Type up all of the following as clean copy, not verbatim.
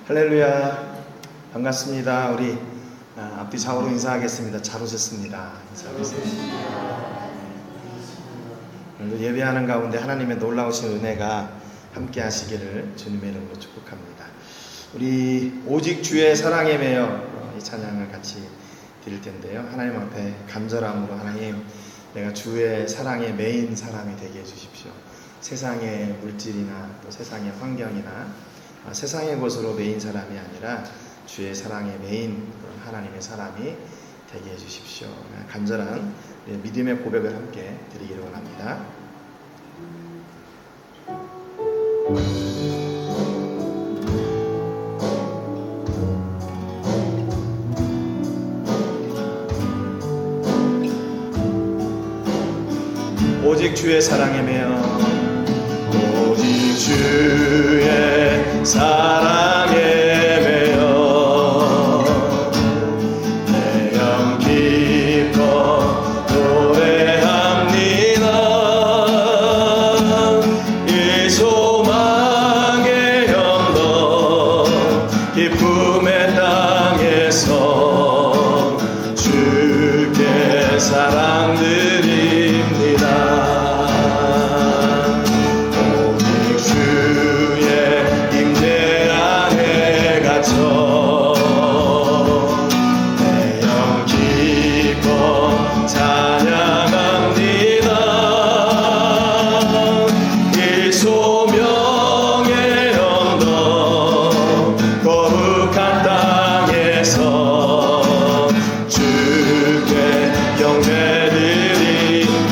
할렐루야, 반갑습니다. 우리 앞뒤 좌우로 인사하겠습니다. 잘 오셨습니다. 인사하겠습니다. 오늘도 예배하는 가운데 하나님의 놀라우신 은혜가 함께 하시기를 주님의 이름으로 축복합니다. 우리 오직 주의 사랑에 매여 이 찬양을 같이 드릴 텐데요. 하나님 앞에 간절함으로, 하나님, 내가 주의 사랑에 매인 사람이 되게 해주십시오. 세상의 물질이나 또 세상의 환경이나 세상의 것으로 매인 사람이 아니라 주의 사랑에 매인 그런 하나님의 사람이 되게 해주십시오. 간절한 믿음의 고백을 함께 드리기를 원합니다. 오직 주의 사랑에 매여, 오직 주의 사랑에 매여 내 영 기뻐 노래합니다. 이 소망의 언덕 기쁨의 땅에서 주께 사랑드립니다.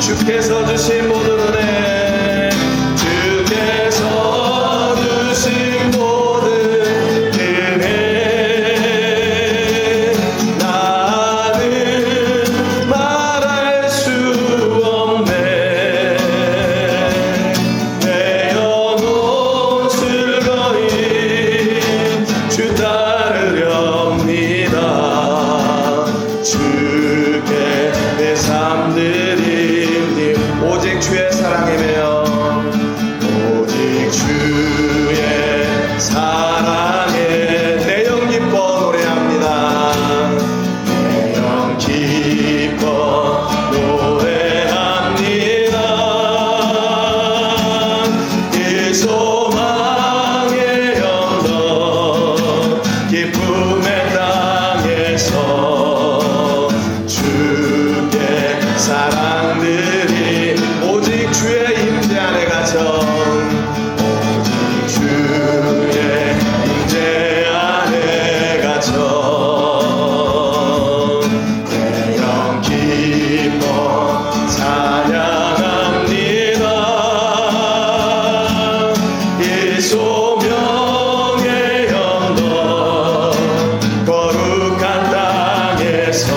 주께서 주신 모든 은혜, 주께서 주신 모든 은혜, 나는 말할 수 없네. 내 영혼 즐거이 주 따르렵니다. 주께 내 삶들이 오직 주의 사랑에 매여, 오직 주의 사랑에 내 영 기뻐 노래합니다. 내 영 기뻐 노래합니다. 이 소망의 언덕 기쁨의 땅에서 주께 사랑드리 오직 주의 임재 안에 갇혀, 오직 주의 임재 안에 갇혀 내 영 기뻐 찬양합니다. 이 소명의 언덕 거룩한 땅에서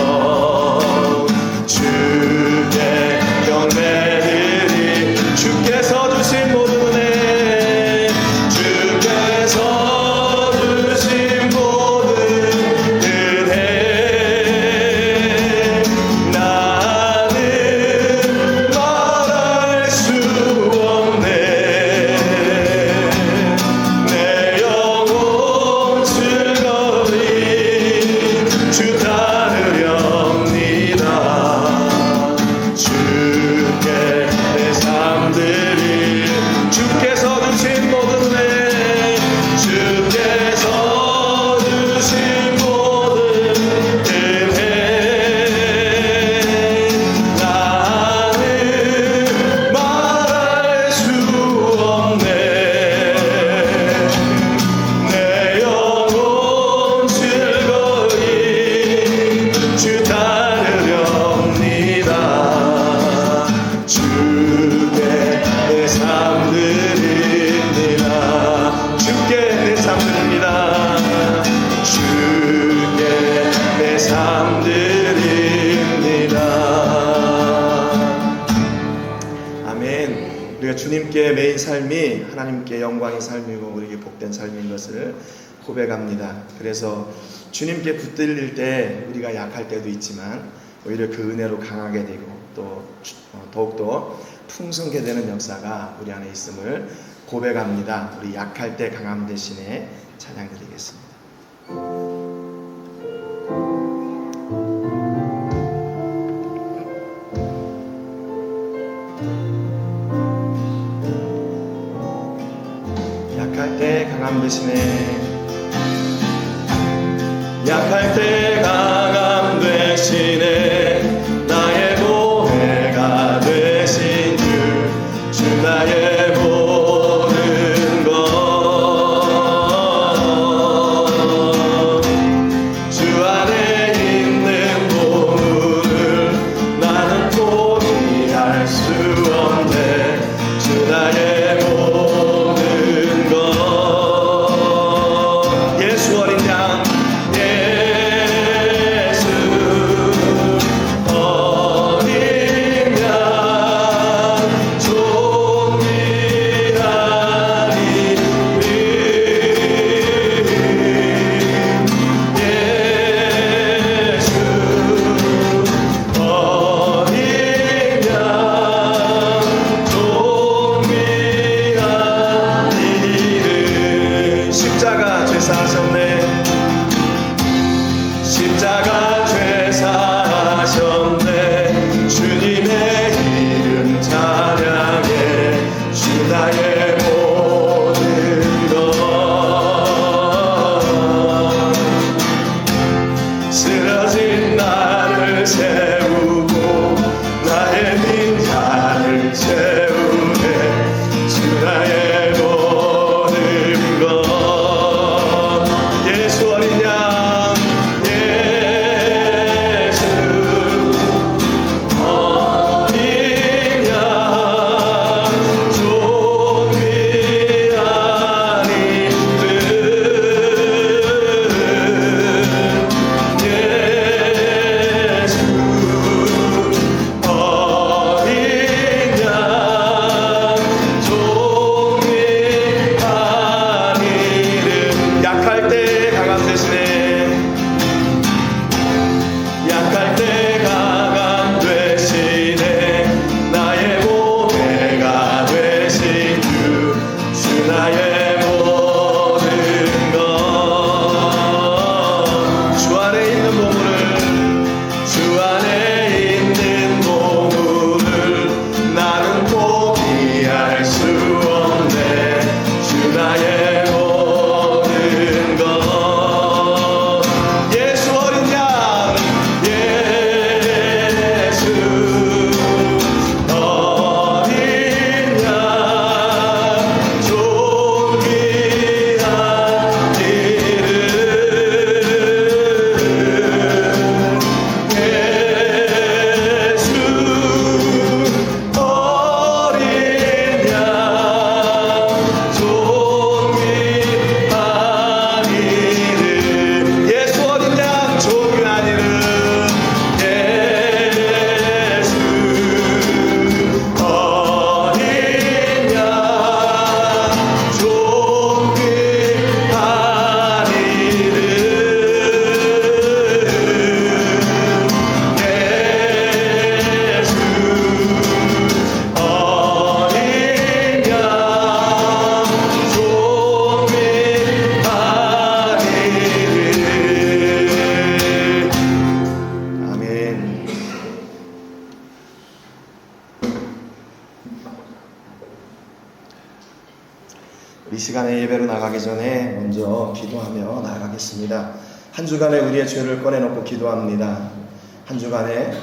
주께 경배드리 주께서 주신 모든 은혜, 주께서 주신 모든 은혜, 나는 말할 수 없네. 내 영혼 즐거이 주 따르렵니다. 주께 내 삶들이 주께서 주신 모든 은혜, 주께서 주신 모든 은혜, 나는 말할 수 없네. 내 영혼 즐거이 주 따르렵니다. 주께 내 삶 드립니다. 주께 내 삶 드립니다. 주께 내 삶 드립니다. 아멘. 우리가 주님께 매인 삶이 하나님께 영광의 삶이고 우리에게 복된 삶인 것을 고백합니다. 그래서 주님께 붙들릴 때 우리가 약할 때도 있지만 오히려 그 은혜로 강하게 되고 또 더욱더 풍성게 되는 역사가 우리 안에 있음을 고백합니다. 우리 약할 때 강함 대신에 찬양 드리겠습니다. 약할 때 강함 대신에 약할 때 강함 대신에 나의 보배가 되신 주 나의 모든 것 주 안에 있는 보물을 나는 포기할 수 없네 주 나의 모든 것 예수 어린 양 십자가 죄사하셨네 주님의 이름 찬양해 주 나의 모든 것 쓰러진 나를 세우고 나의 빈자를 채우네 주 나의 모든 것 예수 어린 양 이 시간에 예배로 나가기 전에 먼저 기도하며 나아가겠습니다. 한 주간에 우리의 죄를 꺼내놓고 기도합니다. 한 주간에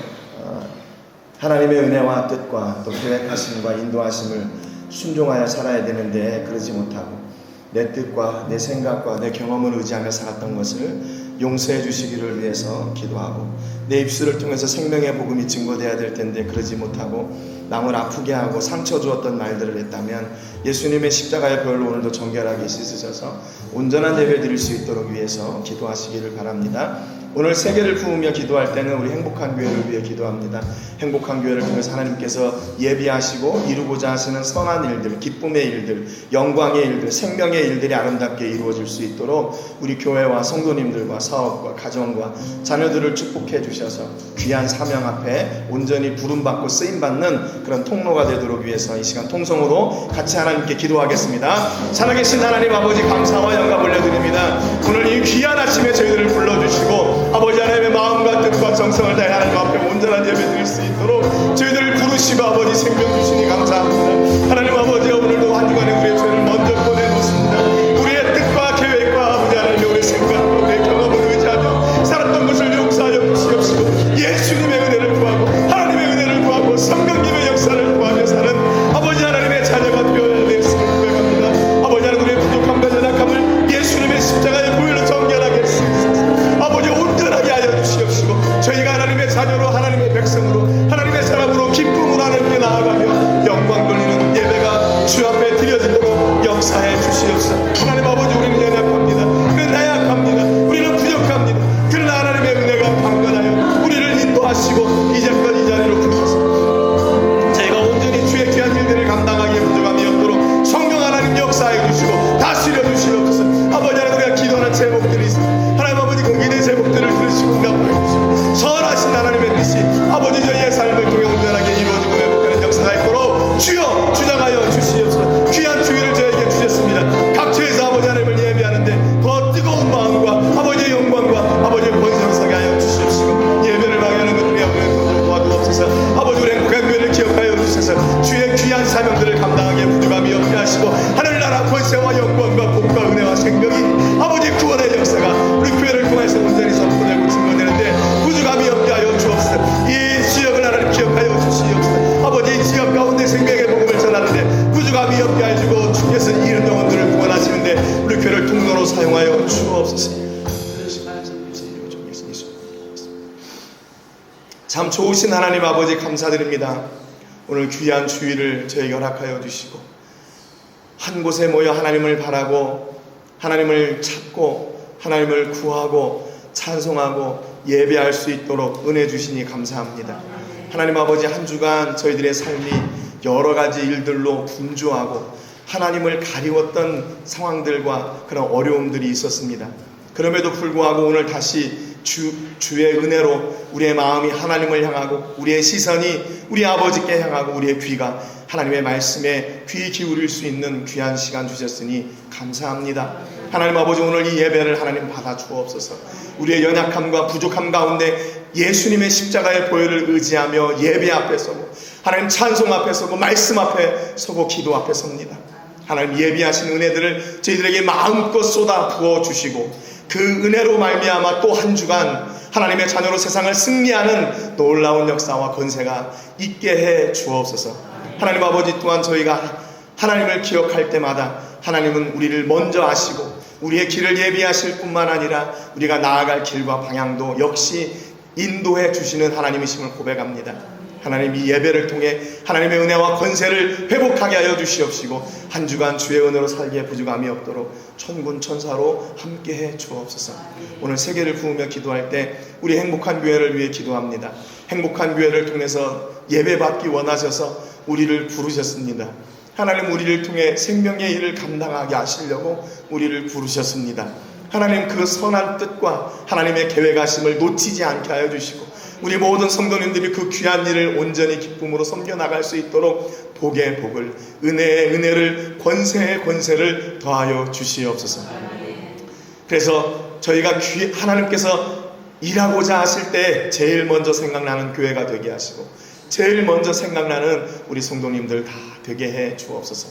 하나님의 은혜와 뜻과 또 계획하심과 인도하심을 순종하여 살아야 되는데 그러지 못하고 내 뜻과 내 생각과 내 경험을 의지하며 살았던 것을 용서해 주시기를 위해서 기도하고 내 입술을 통해서 생명의 복음이 증거되어야 될 텐데 그러지 못하고 남을 아프게 하고 상처 주었던 말들을 했다면 예수님의 십자가의 별로 오늘도 정결하게 씻으셔서 온전한 예배 드릴 수 있도록 위해서 기도하시기를 바랍니다. 오늘 세계를 부으며 기도할 때는 우리 행복한 교회를 위해 기도합니다. 행복한 교회를 통해서 하나님께서 예비하시고 이루고자 하시는 선한 일들, 기쁨의 일들, 영광의 일들, 생명의 일들이 아름답게 이루어질 수 있도록 우리 교회와 성도님들과 사업과 가정과 자녀들을 축복해 주셔서 귀한 사명 앞에 온전히 부름받고 쓰임받는 그런 통로가 되도록 위해서 이 시간 통성으로 같이 하나님께 기도하겠습니다. 살아계신 하나님 아버지, 감사와 영광 올려드립니다. 오늘 이 귀한 아침에 저희들을 불러주시고 아버지 하나님의 마음과 뜻과 정성을 다해 하나님 앞에 온전한 예배 드릴 수 있도록 저희들을 부르시고 아버지 생명 주시니 감사합니다. 하나님 아버지, 오늘도 한 주간의 우리의 죄를 먼저 꺼내놓습니다. 우리의 뜻과 계획과 아버지 하나님의 우리의 생각과 우리의 경험을 의지하며 살았던 것을 용서하여 주시옵시고 예수님의 은혜를 구하고 하나님의 은혜를 구하고 성령님의 역사를 구하며 사는 아버지 하나님의 자녀가 되어야 될 것을 고백합니다. 아버지 하나님, 우리의 부족함과 연약함을 예수님의 십자가의 보혈로 정결하게 할 수 있어서 아버지 온전하게 하여 주시옵시고 저희가 하나님의 자녀로 하나님의 백성으로 하나님의 사람으로 기쁨으로 하나님께 나아가며 영광 돌리는 예배가 주 앞에 드려지도록 역사해 주시옵소서. 하나님 아버지, 우리는 연약합니다. 우리는 나약합니다. 우리는 부족합니다. 그러나 하나님의 은혜가 강건하여 우리를 인도하시고 이제껏 이 자리로 부르셔서 저희가 온전히 주의 귀한 일들을 감당하기에 부족함이 없도록 성령 하나님 역사해 주시고 다스려 주시옵소서. 아버지 하나님, 우리가 기도하는 제목들이 있습니다. 하나님 아버지, 그 기도의 제목들을 들으시고 응답해 주시고 선하신 하나님의 뜻이 아버지 저희의 삶을 통해 온전하게 이루어지고 회복하는 역사가 있도록 주여 주장하여 주시옵소서. 귀한 주의를 저에게 주셨습니다. 각처에서 아버지 하나님을 예배하는데 더 뜨거운 마음과 아버지의 영광과 아버지의 권세를 서게 하여 주시옵시고 예배를 방해하는 것 우리 아버지의 도와주옵소서. 아버지, 우리 행복한 교회를 기억하여 주셔서 주의 귀한 사명들을 감당하기에 부족함이 없게 하시고 하늘나라 권세와 영광과 복과 은혜와 생명이 아버지 구원의 역사가 우리 교회를 통해서 온전히 선포되고 증거되는데 부족함이 없게 하여 주옵소서. 이 지역을 하나님 기억하여 주시옵소서. 아버지, 이 지역 가운데 생명의 복음을 전하는데 부족함이 없게 해주고 주께서 이런 영혼들을 구원하시는데 우리 교회를 통로로 사용하여 주옵소서. 참 좋으신 하나님 아버지, 감사드립니다. 오늘 귀한 주의를 저에게 허락하여 주시고 한 곳에 모여 하나님을 바라고 하나님을 찾고 하나님을 구하고 찬송하고 예배할 수 있도록 은혜 주시니 감사합니다. 하나님 아버지, 한 주간 저희들의 삶이 여러 가지 일들로 분주하고 하나님을 가리웠던 상황들과 그런 어려움들이 있었습니다. 그럼에도 불구하고 오늘 다시 주의 은혜로 우리의 마음이 하나님을 향하고 우리의 시선이 우리 아버지께 향하고 우리의 귀가 하나님의 말씀에 귀 기울일 수 있는 귀한 시간 주셨으니 감사합니다. 하나님 아버지, 오늘 이 예배를 하나님 받아 주옵소서. 우리의 연약함과 부족함 가운데 예수님의 십자가의 보혈을 의지하며 예배 앞에 서고 하나님 찬송 앞에 서고 말씀 앞에 서고 기도 앞에 섭니다. 하나님, 예비하신 은혜들을 저희들에게 마음껏 쏟아 부어주시고 그 은혜로 말미암아 또 한 주간 하나님의 자녀로 세상을 승리하는 놀라운 역사와 권세가 있게 해 주옵소서. 하나님 아버지, 또한 저희가 하나님을 기억할 때마다 하나님은 우리를 먼저 아시고 우리의 길을 예비하실 뿐만 아니라 우리가 나아갈 길과 방향도 역시 인도해 주시는 하나님이심을 고백합니다. 하나님, 이 예배를 통해 하나님의 은혜와 권세를 회복하게 하여 주시옵시고 한 주간 주의 은혜로 살기에 부족함이 없도록 천군 천사로 함께해 주옵소서. 오늘 세계를 부으며 기도할 때 우리 행복한 교회를 위해 기도합니다. 행복한 교회를 통해서 예배받기 원하셔서 우리를 부르셨습니다. 하나님, 우리를 통해 생명의 일을 감당하게 하시려고 우리를 부르셨습니다. 하나님, 그 선한 뜻과 하나님의 계획하심을 놓치지 않게 하여 주시고 우리 모든 성도님들이 그 귀한 일을 온전히 기쁨으로 섬겨나갈 수 있도록 복의 복을, 은혜의 은혜를, 권세의 권세를 더하여 주시옵소서. 그래서 저희가 하나님께서 일하고자 하실 때 제일 먼저 생각나는 교회가 되게 하시고 제일 먼저 생각나는 우리 성도님들 다 되게 해 주옵소서.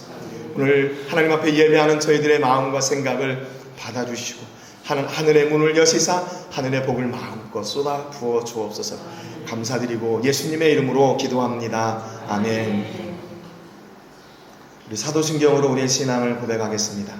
오늘 하나님 앞에 예배하는 저희들의 마음과 생각을 받아주시고 하늘의 문을 여시사 하늘의 복을 마음껏 쏟아 부어 주옵소서. 감사드리고 예수님의 이름으로 기도합니다. 아멘. 우리 사도신경으로 우리의 신앙을 고백하겠습니다.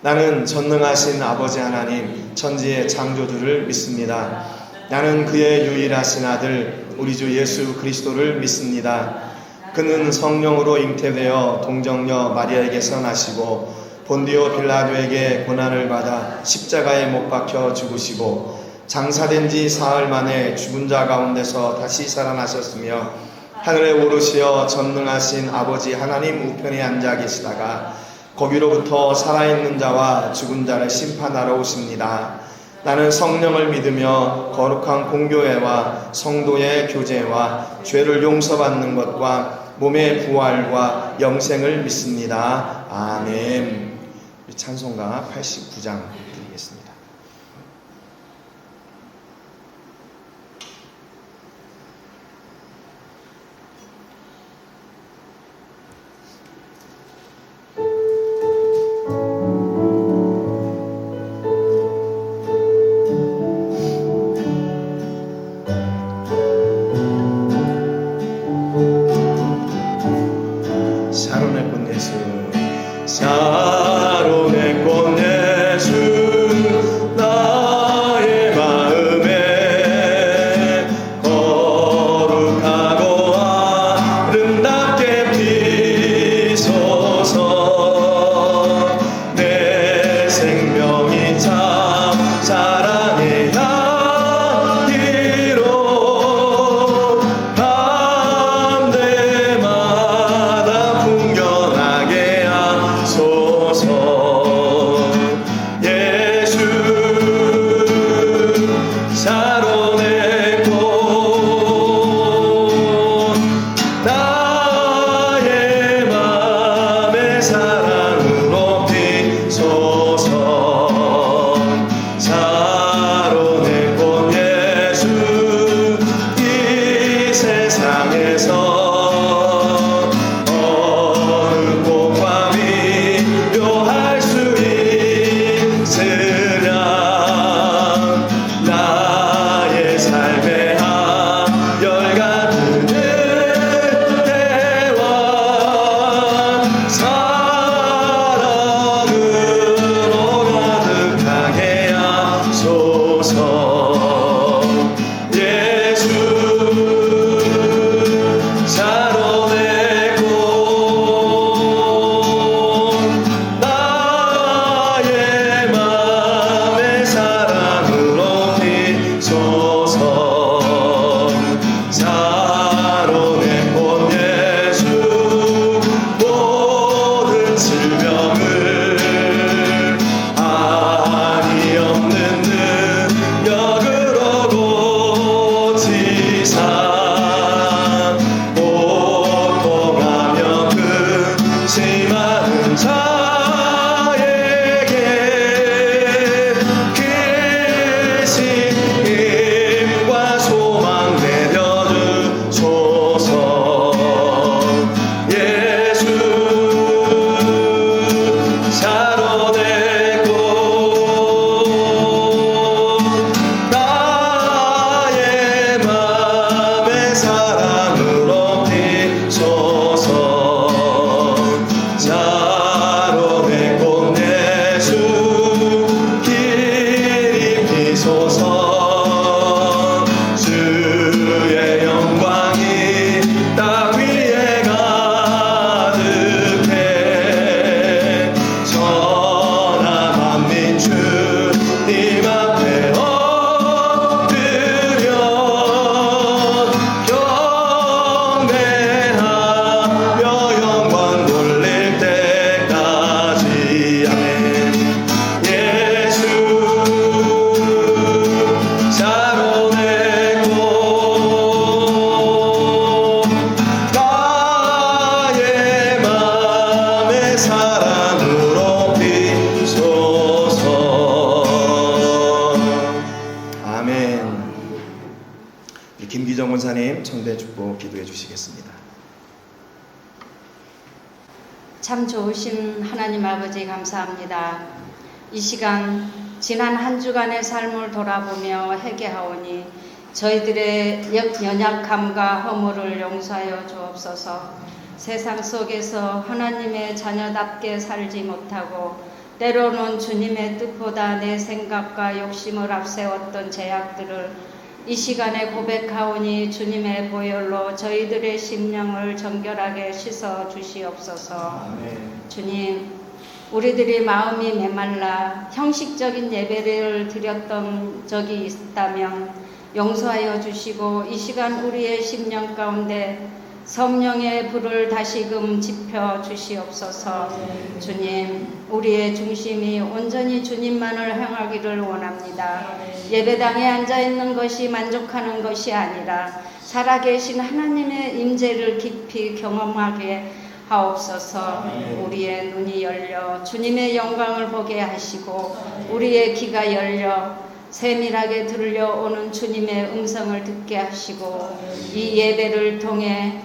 나는 전능하신 아버지 하나님 천지의 창조주를 믿습니다. 나는 그의 유일하신 아들 우리 주 예수 그리스도를 믿습니다. 그는 성령으로 잉태되어 동정녀 마리아에게서 나시고 본디오 빌라도에게 고난을 받아 십자가에 못 박혀 죽으시고 장사된 지 사흘 만에 죽은 자 가운데서 다시 살아나셨으며 하늘에 오르시어 전능하신 아버지 하나님 우편에 앉아 계시다가 거기로부터 살아있는 자와 죽은 자를 심판하러 오십니다. 나는 성령을 믿으며 거룩한 공교회와 성도의 교제와 죄를 용서받는 것과 몸의 부활과 영생을 믿습니다. 아멘. 찬송가 89장 드리겠습니다. 샤론의 꽃 예수, 샤론의 꽃 예수, 나의 마음에 거룩하고 아름답게 피소서. 내 생명이 참 사랑의 향기로 밤새마다 풍겨나게 하소서. 예수 샤론의 꽃, 나의 맘의 사랑으로 피소서. 샤론의 꽃 예수, 이 세상에서 어느 꽃과 비교할 수 있으랴. 나의 삶의 한결같은 은혜와 사랑으로 가득하게 하소서. 예수 샤론의 꽃, 나의 맘의 사랑으로 피소서. 샤론의 꽃 예수, 모든 질병을 한이 없는 능력으로 고치사. 고통하며 근심하는 자에게 크신 힘과 소망 내려주소서. 예수 샤론의 꽃, 나의 맘의 사랑으로 피소서. 샤론의 꽃 예수, 길이 피소서. 주의 영광이 땅 위에 가득해. 천하 만민 주님 앞에 엎드려 경배하며 영광 돌릴 때까지. 아멘. 예수 샤론의 꽃, 나의 맘의 사랑으로 피소서. 아멘. 김기정 원사님 청대 축복 기도해 주시겠습니다. 참 좋으신 하나님 아버지 감사합니다. 이 시간 지난 한 주간의 삶을 돌아보며 회개하오니 저희들의 연약함과 허물을 용서하여 주옵소서. 세상 속에서 하나님의 자녀답게 살지 못하고 때로는 주님의 뜻보다 내 생각과 욕심을 앞세웠던 죄악들을 이 시간에 고백하오니 주님의 보혈로 저희들의 심령을 정결하게 씻어 주시옵소서. 아멘. 주님, 우리들이 마음이 메말라 형식적인 예배를 드렸던 적이 있다면 용서하여 주시고 이 시간 우리의 심령 가운데 성령의 불을 다시금 지펴 주시옵소서. 주님, 우리의 중심이 온전히 주님만을 향하기를 원합니다. 예배당에 앉아있는 것이 만족하는 것이 아니라 살아계신 하나님의 임재를 깊이 경험하게 하옵소서. 우리의 눈이 열려 주님의 영광을 보게 하시고 우리의 귀가 열려 세밀하게 들려오는 주님의 음성을 듣게 하시고 이 예배를 통해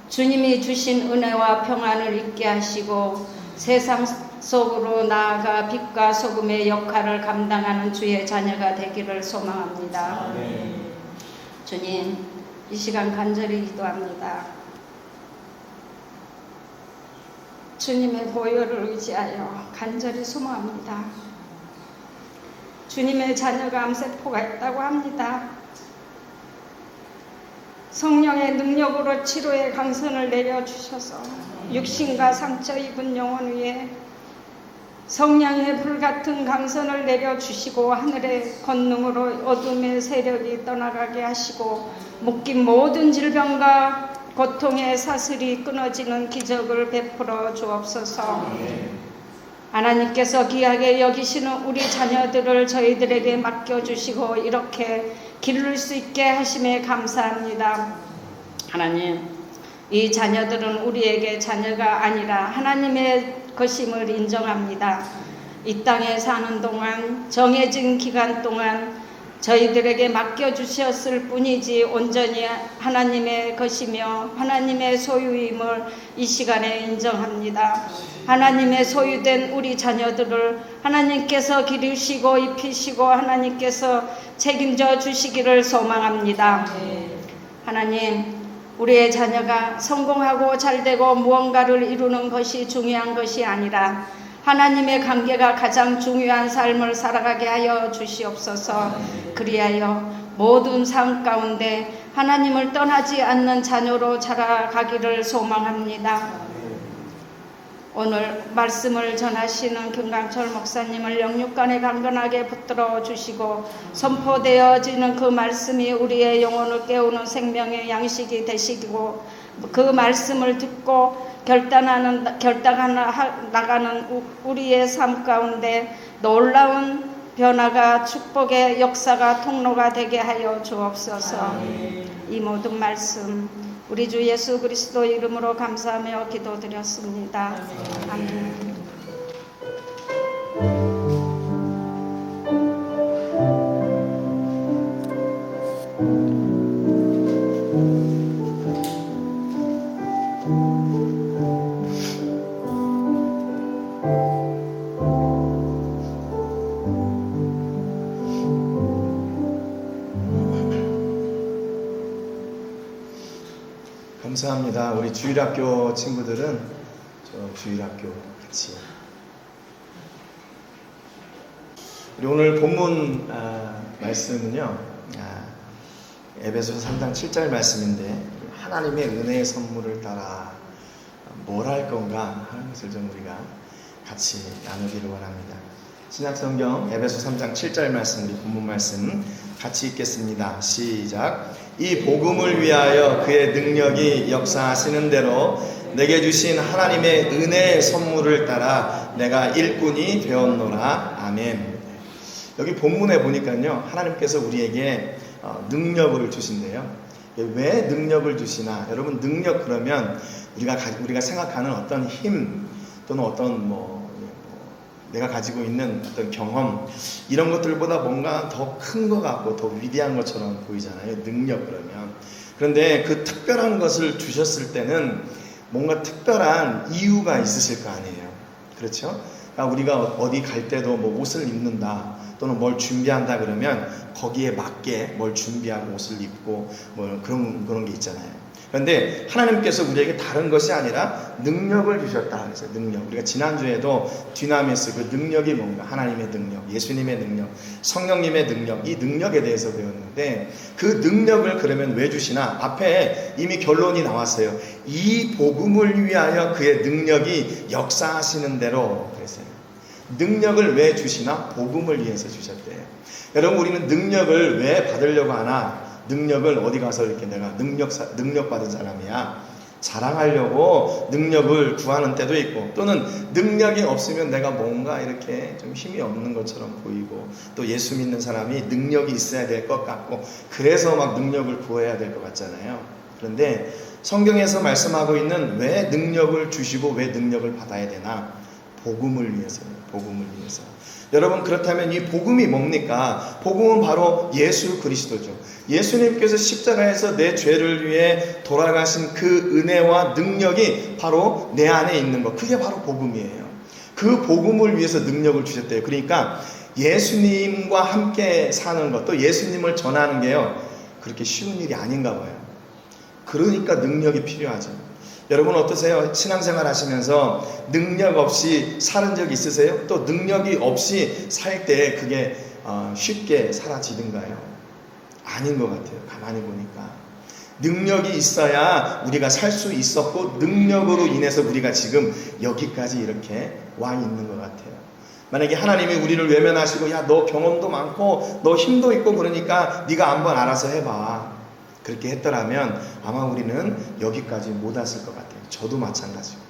주님이 주신 은혜와 평안을 잊게 하시고 세상 속으로 나아가 빛과 소금의 역할을 감당하는 주의 자녀가 되기를 소망합니다. 주님, 이 시간 간절히 기도합니다. 주님의 보혈을 의지하여 간절히 소망합니다. 주님의 자녀가 암세포가 있다고 합니다. 성령의 능력으로 치료의 강선을 내려주셔서 육신과 상처 입은 영혼 위에 성령의 불같은 강선을 내려주시고 하늘의 권능으로 어둠의 세력이 떠나가게 하시고 묶인 모든 질병과 고통의 사슬이 끊어지는 기적을 베풀어 주옵소서. 하나님께서 귀하게 여기시는 우리 자녀들을 저희들에게 맡겨주시고 이렇게 기를 수 있게 하심에 감사합니다. 하나님, 이 자녀들은 우리에게 자녀가 아니라 하나님의 것임을 인정합니다. 이 땅에 사는 동안 정해진 기간 동안 저희들에게 맡겨주셨을 뿐이지 온전히 하나님의 것이며 하나님의 소유임을 이 시간에 인정합니다. 하나님의 소유된 우리 자녀들을 하나님께서 기르시고 입히시고 하나님께서 책임져 주시기를 소망합니다. 하나님, 우리의 자녀가 성공하고 잘되고 무언가를 이루는 것이 중요한 것이 아니라 하나님의 관계가 가장 중요한 삶을 살아가게 하여 주시옵소서. 그리하여 모든 삶 가운데 하나님을 떠나지 않는 자녀로 자라가기를 소망합니다. 오늘 말씀을 전하시는 김강철 목사님을 영육간에 강건하게 붙들어 주시고 선포되어지는 그 말씀이 우리의 영혼을 깨우는 생명의 양식이 되시고 그 말씀을 듣고 나가는 우리의 삶 가운데 놀라운 변화가 축복의 역사가 통로가 되게 하여 주옵소서. 이 모든 말씀 우리 주 예수 그리스도 이름으로 감사하며 기도드렸습니다. 아멘. 감사합니다. 우리 주일학교 친구들은 저 주일학교 같이. 우리 오늘 본문 말씀은요, 에베소서 3장 7절 말씀인데 하나님의 은혜의 선물을 따라 뭘 할 건가 하는 것을 좀 우리가 같이 나누기를 원합니다. 신약성경 에베소 3장 7절 말씀, 우리 본문 말씀 같이 읽겠습니다. 시작. 이 복음을 위하여 그의 능력이 역사하시는 대로 내게 주신 하나님의 은혜의 선물을 따라 내가 일꾼이 되었노라. 아멘. 여기 본문에 보니까요, 하나님께서 우리에게 능력을 주신대요. 왜 능력을 주시나? 여러분, 능력 그러면 우리가 생각하는 어떤 힘 또는 어떤 내가 가지고 있는 어떤 경험, 이런 것들보다 뭔가 더 큰 것 같고 더 위대한 것처럼 보이잖아요, 능력 그러면. 그런데 그 특별한 것을 주셨을 때는 뭔가 특별한 이유가 있으실 거 아니에요. 그렇죠? 그러니까 우리가 어디 갈 때도 옷을 입는다 또는 뭘 준비한다 그러면 거기에 맞게 뭘 준비하고 옷을 입고 그런 게 있잖아요. 그런데 하나님께서 우리에게 다른 것이 아니라 능력을 주셨다 그랬어요. 능력. 우리가 지난주에도 디나미스, 그 능력이 뭔가, 하나님의 능력, 예수님의 능력, 성령님의 능력, 이 능력에 대해서 배웠는데, 그 능력을 그러면 왜 주시나? 앞에 이미 결론이 나왔어요. 이 복음을 위하여 그의 능력이 역사하시는 대로 그랬어요. 능력을 왜 주시나? 복음을 위해서 주셨대요. 여러분, 우리는 능력을 왜 받으려고 하나? 능력을 어디 가서 이렇게 내가 능력 받은 사람이야, 자랑하려고 능력을 구하는 때도 있고, 또는 능력이 없으면 내가 뭔가 이렇게 좀 힘이 없는 것처럼 보이고, 또 예수 믿는 사람이 능력이 있어야 될 것 같고, 그래서 막 능력을 구해야 될 것 같잖아요. 그런데 성경에서 말씀하고 있는 왜 능력을 주시고 왜 능력을 받아야 되나? 복음을 위해서요. 복음을 위해서. 여러분, 그렇다면 이 복음이 뭡니까? 복음은 바로 예수 그리스도죠. 예수님께서 십자가에서 내 죄를 위해 돌아가신 그 은혜와 능력이 바로 내 안에 있는 것, 그게 바로 복음이에요. 그 복음을 위해서 능력을 주셨대요. 그러니까 예수님과 함께 사는 것, 또 예수님을 전하는 게요, 그렇게 쉬운 일이 아닌가 봐요. 그러니까 능력이 필요하죠. 여러분 어떠세요? 신앙생활 하시면서 능력 없이 살은 적 있으세요? 또 능력이 없이 살 때 그게 쉽게 사라지든가요? 아닌 것 같아요. 가만히 보니까 능력이 있어야 우리가 살 수 있었고, 능력으로 인해서 우리가 지금 여기까지 이렇게 와 있는 것 같아요. 만약에 하나님이 우리를 외면하시고, 야, 너 경험도 많고 너 힘도 있고 그러니까 네가 한번 알아서 해봐, 그렇게 했더라면 아마 우리는 여기까지 못 왔을 것 같아요. 저도 마찬가지고.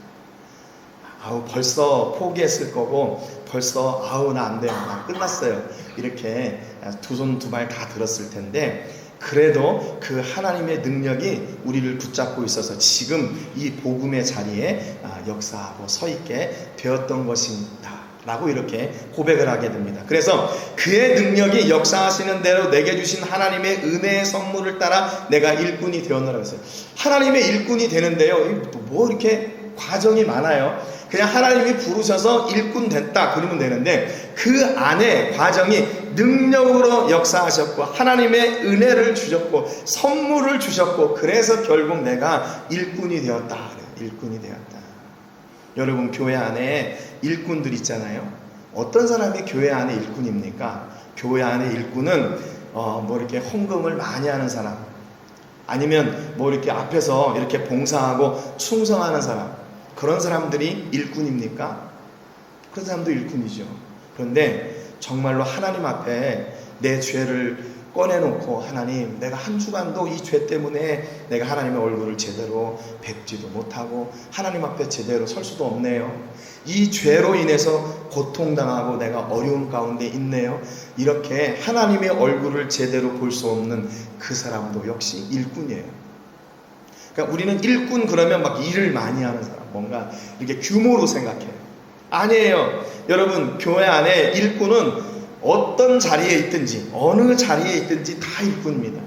벌써 포기했을 거고, 벌써 나 안 돼요, 나 끝났어요, 이렇게 두 손 두 발 다 들었을 텐데, 그래도 그 하나님의 능력이 우리를 붙잡고 있어서 지금 이 복음의 자리에 역사하고 서 있게 되었던 것입니다 라고 이렇게 고백을 하게 됩니다. 그래서 그의 능력이 역사하시는 대로 내게 주신 하나님의 은혜의 선물을 따라 내가 일꾼이 되었노라 했어요. 하나님의 일꾼이 되는데요, 뭐 이렇게 과정이 많아요. 그냥 하나님이 부르셔서 일꾼 됐다 그러면 되는데, 그 안에 과정이 능력으로 역사하셨고, 하나님의 은혜를 주셨고, 선물을 주셨고, 그래서 결국 내가 일꾼이 되었다 그래요. 일꾼이 되었다. 여러분, 교회 안에 일꾼들 있잖아요. 어떤 사람이 교회 안에 일꾼입니까? 교회 안에 일꾼은 뭐 이렇게 헌금을 많이 하는 사람, 아니면 뭐 이렇게 앞에서 이렇게 봉사하고 충성하는 사람, 그런 사람들이 일꾼입니까? 그런 사람도 일꾼이죠. 그런데 정말로 하나님 앞에 내 죄를 꺼내놓고, 하나님, 내가 한 주간도 이 죄 때문에 내가 하나님의 얼굴을 제대로 뵙지도 못하고 하나님 앞에 제대로 설 수도 없네요. 이 죄로 인해서 고통당하고 내가 어려움 가운데 있네요. 이렇게 하나님의 얼굴을 제대로 볼 수 없는 그 사람도 역시 일꾼이에요. 그러니까 우리는 일꾼 그러면 막 일을 많이 하는 사람, 뭔가 이렇게 규모로 생각해요. 아니에요. 여러분, 교회 안에 일꾼은 어떤 자리에 있든지 어느 자리에 있든지 다 일꾼입니다.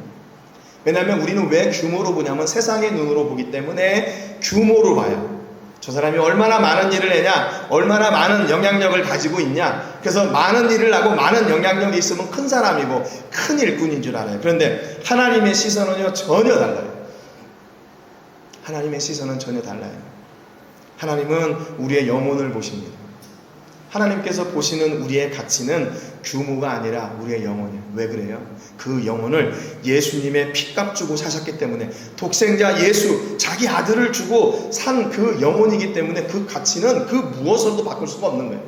왜냐하면 우리는 왜 규모로 보냐면 세상의 눈으로 보기 때문에 규모로 봐요. 저 사람이 얼마나 많은 일을 해냐, 얼마나 많은 영향력을 가지고 있냐, 그래서 많은 일을 하고 많은 영향력이 있으면 큰 사람이고 큰 일꾼인 줄 알아요. 그런데 하나님의 시선은요, 전혀 달라요. 하나님의 시선은 전혀 달라요. 하나님은 우리의 영혼을 보십니다. 하나님께서 보시는 우리의 가치는 규모가 아니라 우리의 영혼이에요. 왜 그래요? 그 영혼을 예수님의 피값 주고 사셨기 때문에, 독생자 예수, 자기 아들을 주고 산 그 영혼이기 때문에 그 가치는 그 무엇으로도 바꿀 수가 없는 거예요.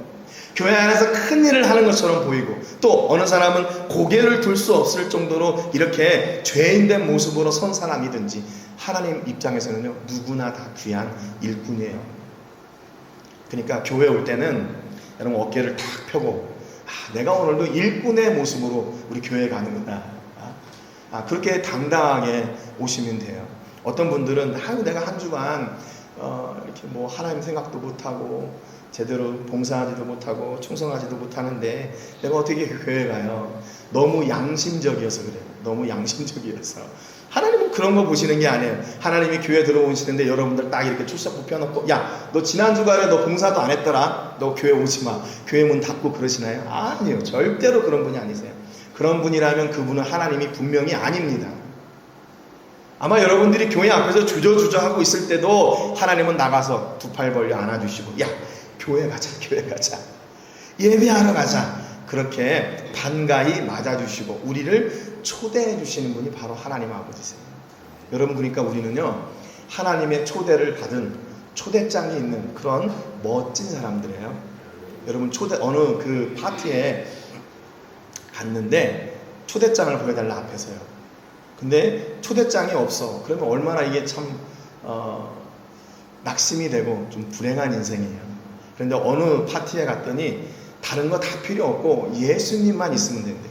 교회 안에서 큰 일을 하는 것처럼 보이고, 또 어느 사람은 고개를 들 수 없을 정도로 이렇게 죄인된 모습으로 선 사람이든지, 하나님 입장에서는요, 누구나 다 귀한 일꾼이에요. 그러니까 교회 올 때는 여러분 어깨를 탁 펴고, 내가 오늘도 일꾼의 모습으로 우리 교회에 가는구나, 그렇게 당당하게 오시면 돼요. 어떤 분들은 내가 한 주간 이렇게 뭐 하나님 생각도 못하고 제대로 봉사하지도 못하고 충성하지도 못하는데 내가 어떻게 교회에 가요? 너무 양심적이어서 그래요. 너무 양심적이어서. 하나님은 그런 거 보시는 게 아니에요. 하나님이 교회 들어오시는데 여러분들 딱 이렇게 출석부 펴놓고, 야, 너 지난 주간에 너 봉사도 안 했더라, 너 교회 오지 마, 교회 문 닫고 그러시나요? 아니요, 절대로 그런 분이 아니세요. 그런 분이라면 그분은 하나님이 분명히 아닙니다. 아마 여러분들이 교회 앞에서 주저주저 하고 있을 때도 하나님은 나가서 두 팔 벌려 안아주시고, 야, 교회 가자, 교회 가자, 예배하러 가자, 그렇게 반가이 맞아주시고 우리를 초대해 주시는 분이 바로 하나님 아버지세요. 여러분, 그러니까 우리는요, 하나님의 초대를 받은 초대장이 있는 그런 멋진 사람들이에요. 여러분, 어느 그 파티에 갔는데 초대장을 보여달라 앞에서요. 근데 초대장이 없어. 그러면 얼마나 이게 참 낙심이 되고 좀 불행한 인생이에요. 그런데 어느 파티에 갔더니 다른 거 다 필요 없고 예수님만 있으면 된대.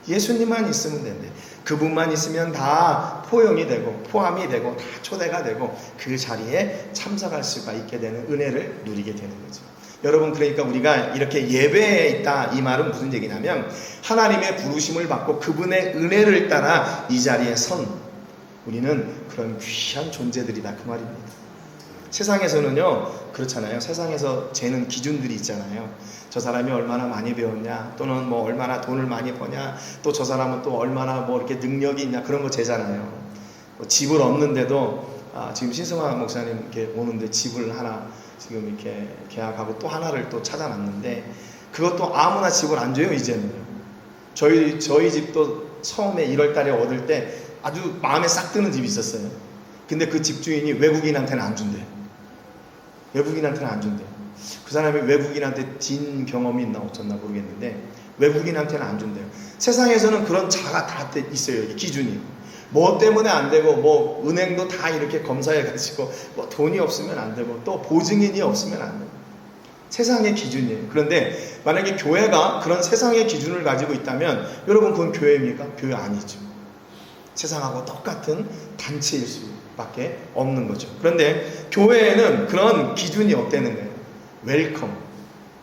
예수님만 있으면 된대. 그분만 있으면 다 포용이 되고 포함이 되고 다 초대가 되고 그 자리에 참석할 수가 있게 되는 은혜를 누리게 되는 거죠. 여러분, 그러니까 우리가 이렇게 예배에 있다, 이 말은 무슨 얘기냐면 하나님의 부르심을 받고 그분의 은혜를 따라 이 자리에 선 우리는 그런 귀한 존재들이다, 그 말입니다. 세상에서는요 그렇잖아요. 세상에서 재는 기준들이 있잖아요. 저 사람이 얼마나 많이 배웠냐, 또는 뭐 얼마나 돈을 많이 버냐, 또 저 사람은 또 얼마나 뭐 이렇게 능력이 있냐, 그런 거 재잖아요. 뭐 집을 얻는데도 지금 신성화 목사님 이렇게 오는데 집을 하나 지금 이렇게 계약하고 또 하나를 또 찾아놨는데 그것도 아무나 집을 안 줘요, 이제는. 저희 집도 처음에 1월 달에 얻을 때 아주 마음에 싹 드는 집이 있었어요. 근데 그 집주인이 외국인한테는 안 준대. 외국인한테는 안 준대. 그 사람이 외국인한테 진 경험이 있나 없었나 모르겠는데 외국인한테는 안 준대요. 세상에서는 그런 자가 다 있어요, 기준이. 뭐 때문에 안 되고, 뭐 은행도 다 이렇게 검사해가지고 뭐 돈이 없으면 안 되고 또 보증인이 없으면 안 되고 세상의 기준이에요. 그런데 만약에 교회가 그런 세상의 기준을 가지고 있다면 여러분, 그건 교회입니까? 교회 아니죠. 세상하고 똑같은 단체일 수밖에 없는 거죠. 그런데 교회에는 그런 기준이 없다는 거예요. 웰컴,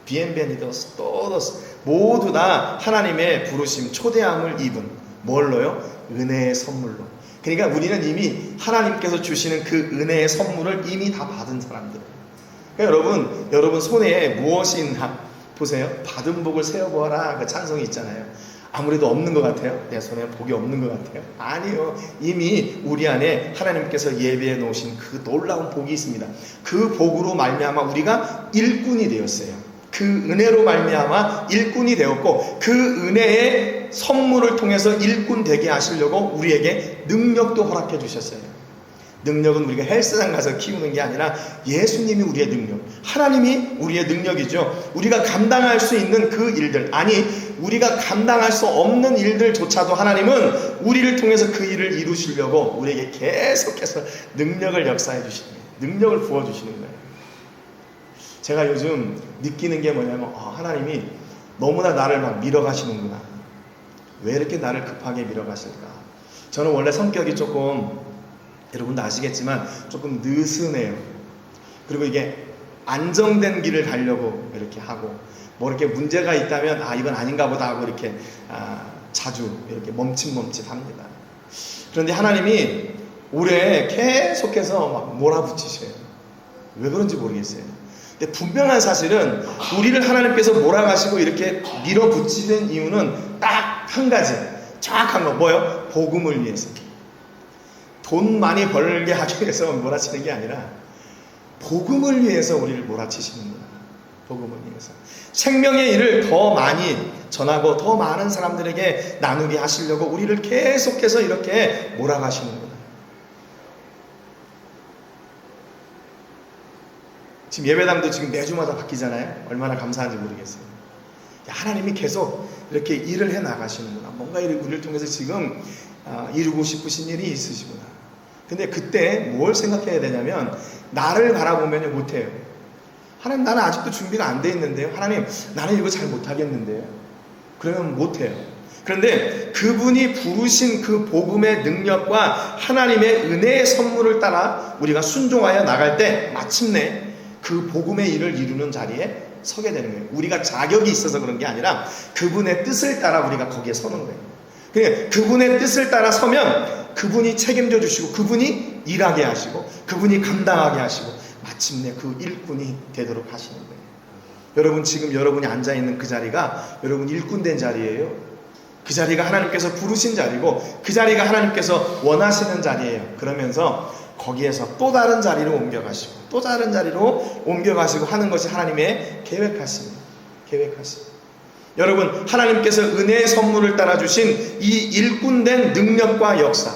비엔베니도스, 토도스, 모두 다 하나님의 부르심, 초대함을 입은 뭘로요? 은혜의 선물로. 그러니까 우리는 이미 하나님께서 주시는 그 은혜의 선물을 이미 다 받은 사람들. 그러니까 여러분 손에 무엇이 있나 보세요. 받은 복을 세어보아라, 그 찬송이 있잖아요. 아무래도 없는 것 같아요. 내 손에 복이 없는 것 같아요. 아니요, 이미 우리 안에 하나님께서 예배해 놓으신 그 놀라운 복이 있습니다. 그 복으로 말미암아 우리가 일꾼이 되었어요. 그 은혜로 말미암아 일꾼이 되었고, 그 은혜의 선물을 통해서 일꾼 되게 하시려고 우리에게 능력도 허락해 주셨어요. 능력은 우리가 헬스장 가서 키우는 게 아니라 예수님이 우리의 능력, 하나님이 우리의 능력이죠. 우리가 감당할 수 있는 그 일들, 아니 우리가 감당할 수 없는 일들조차도 하나님은 우리를 통해서 그 일을 이루시려고 우리에게 계속해서 능력을 역사해 주시는 거예요. 능력을 부어주시는 거예요. 제가 요즘 느끼는 게 뭐냐면 하나님이 너무나 나를 막 밀어가시는구나. 왜 이렇게 나를 급하게 밀어가실까? 저는 원래 성격이 조금, 여러분도 아시겠지만 조금 느슨해요. 그리고 이게 안정된 길을 가려고 이렇게 하고, 뭐 이렇게 문제가 있다면 이건 아닌가 보다 하고 이렇게 자주 이렇게 멈칫멈칫합니다. 그런데 하나님이 올해 계속해서 막 몰아붙이셔요. 왜 그런지 모르겠어요. 근데 분명한 사실은 우리를 하나님께서 몰아가시고 이렇게 밀어붙이는 이유는 딱 한 가지, 정확한 거 뭐예요? 복음을 위해서. 돈 많이 벌게 하기 위해서 몰아치는 게 아니라 복음을 위해서 우리를 몰아치시는구나. 복음을 위해서. 생명의 일을 더 많이 전하고 더 많은 사람들에게 나누게 하시려고 우리를 계속해서 이렇게 몰아가시는구나. 지금 예배당도 지금 매주마다 바뀌잖아요. 얼마나 감사한지 모르겠어요. 하나님이 계속 이렇게 일을 해 나가시는구나. 뭔가 우리를 통해서 지금 이루고 싶으신 일이 있으시구나. 근데 그때 뭘 생각해야 되냐면, 나를 바라보면 못해요. 하나님, 나는 아직도 준비가 안 돼 있는데요. 하나님, 나는 이거 잘 못하겠는데요. 그러면 못해요. 그런데 그분이 부르신 그 복음의 능력과 하나님의 은혜의 선물을 따라 우리가 순종하여 나갈 때 마침내 그 복음의 일을 이루는 자리에 서게 되는 거예요. 우리가 자격이 있어서 그런 게 아니라 그분의 뜻을 따라 우리가 거기에 서는 거예요. 그러니까 그분의 뜻을 따라 서면 그분이 책임져 주시고, 그분이 일하게 하시고, 그분이 감당하게 하시고, 마침내 그 일꾼이 되도록 하시는 거예요. 여러분, 지금 여러분이 앉아있는 그 자리가 여러분 일꾼 된 자리예요. 그 자리가 하나님께서 부르신 자리고 그 자리가 하나님께서 원하시는 자리예요. 그러면서 거기에서 또 다른 자리로 옮겨가시고 또 다른 자리로 옮겨가시고 하는 것이 하나님의 계획하십니다. 계획하십니다. 여러분, 하나님께서 은혜의 선물을 따라 주신 이 일꾼된 능력과 역사,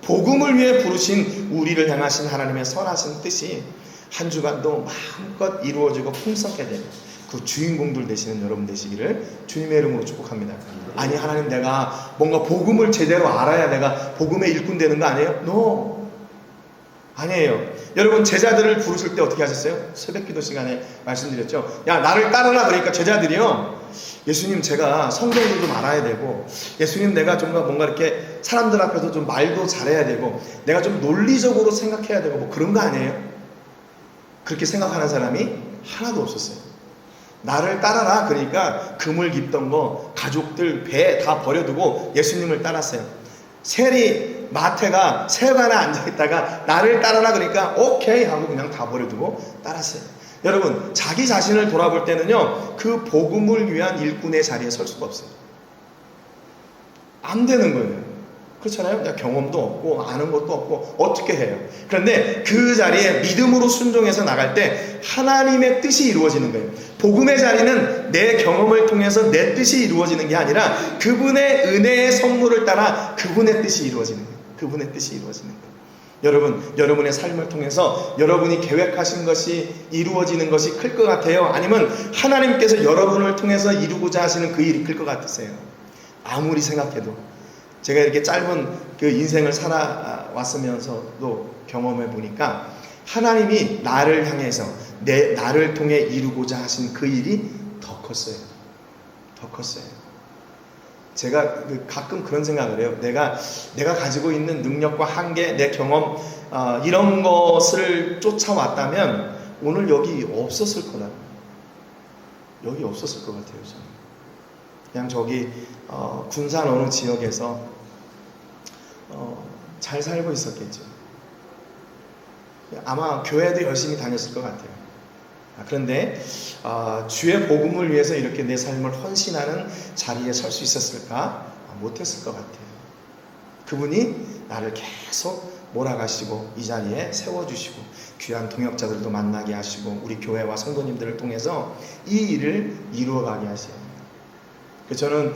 복음을 위해 부르신 우리를 향하신 하나님의 선하신 뜻이 한 주간도 마음껏 이루어지고 풍성하게 되는 그 주인공들 되시는 여러분 되시기를 주님의 이름으로 축복합니다. 아니, 하나님, 내가 뭔가 복음을 제대로 알아야 내가 복음의 일꾼 되는 거 아니에요? No. 아니에요. 여러분, 제자들을 부르실 때 어떻게 하셨어요? 새벽기도 시간에 말씀드렸죠. 야, 나를 따르라. 그러니까 제자들이요, 예수님, 제가 성경도 좀 알아야 되고, 예수님, 내가 좀 뭔가 이렇게 사람들 앞에서 좀 말도 잘해야 되고, 내가 좀 논리적으로 생각해야 되고, 뭐 그런 거 아니에요? 그렇게 생각하는 사람이 하나도 없었어요. 나를 따라라. 그러니까 그물 깁던 거, 가족들, 배 다 버려두고 예수님을 따랐어요. 세리, 마태가 세관에 앉아있다가 나를 따라라 그러니까 오케이 하고 그냥 다 버려두고 따랐어요. 여러분, 자기 자신을 돌아볼 때는요, 그 복음을 위한 일꾼의 자리에 설 수가 없어요. 안 되는 거예요. 그렇잖아요. 경험도 없고 아는 것도 없고 어떻게 해요? 그런데 그 자리에 믿음으로 순종해서 나갈 때 하나님의 뜻이 이루어지는 거예요. 복음의 자리는 내 경험을 통해서 내 뜻이 이루어지는 게 아니라 그분의 은혜의 선물을 따라 그분의 뜻이 이루어지는 거예요. 그분의 뜻이 이루어지는 거예요. 여러분, 여러분의 삶을 통해서 여러분이 계획하신 것이 이루어지는 것이 클 것 같아요? 아니면 하나님께서 여러분을 통해서 이루고자 하시는 그 일이 클 것 같으세요? 아무리 생각해도 제가 이렇게 짧은 그 인생을 살아왔으면서도 경험해 보니까 하나님이 나를 향해서 나를 통해 이루고자 하신 그 일이 더 컸어요. 더 컸어요. 제가 가끔 그런 생각을 해요. 내가 가지고 있는 능력과 한계, 내 경험, 이런 것을 쫓아왔다면 오늘 여기 없었을 거다. 여기 없었을 것 같아요. 저는. 그냥 저기 군산 어느 지역에서 잘 살고 있었겠죠. 아마 교회도 열심히 다녔을 것 같아요. 그런데 주의 복음을 위해서 이렇게 내 삶을 헌신하는 자리에 설 수 있었을까? 못했을 것 같아요. 그분이 나를 계속 몰아가시고 이 자리에 세워주시고 귀한 동역자들도 만나게 하시고 우리 교회와 성도님들을 통해서 이 일을 이루어가게 하셔요. 저는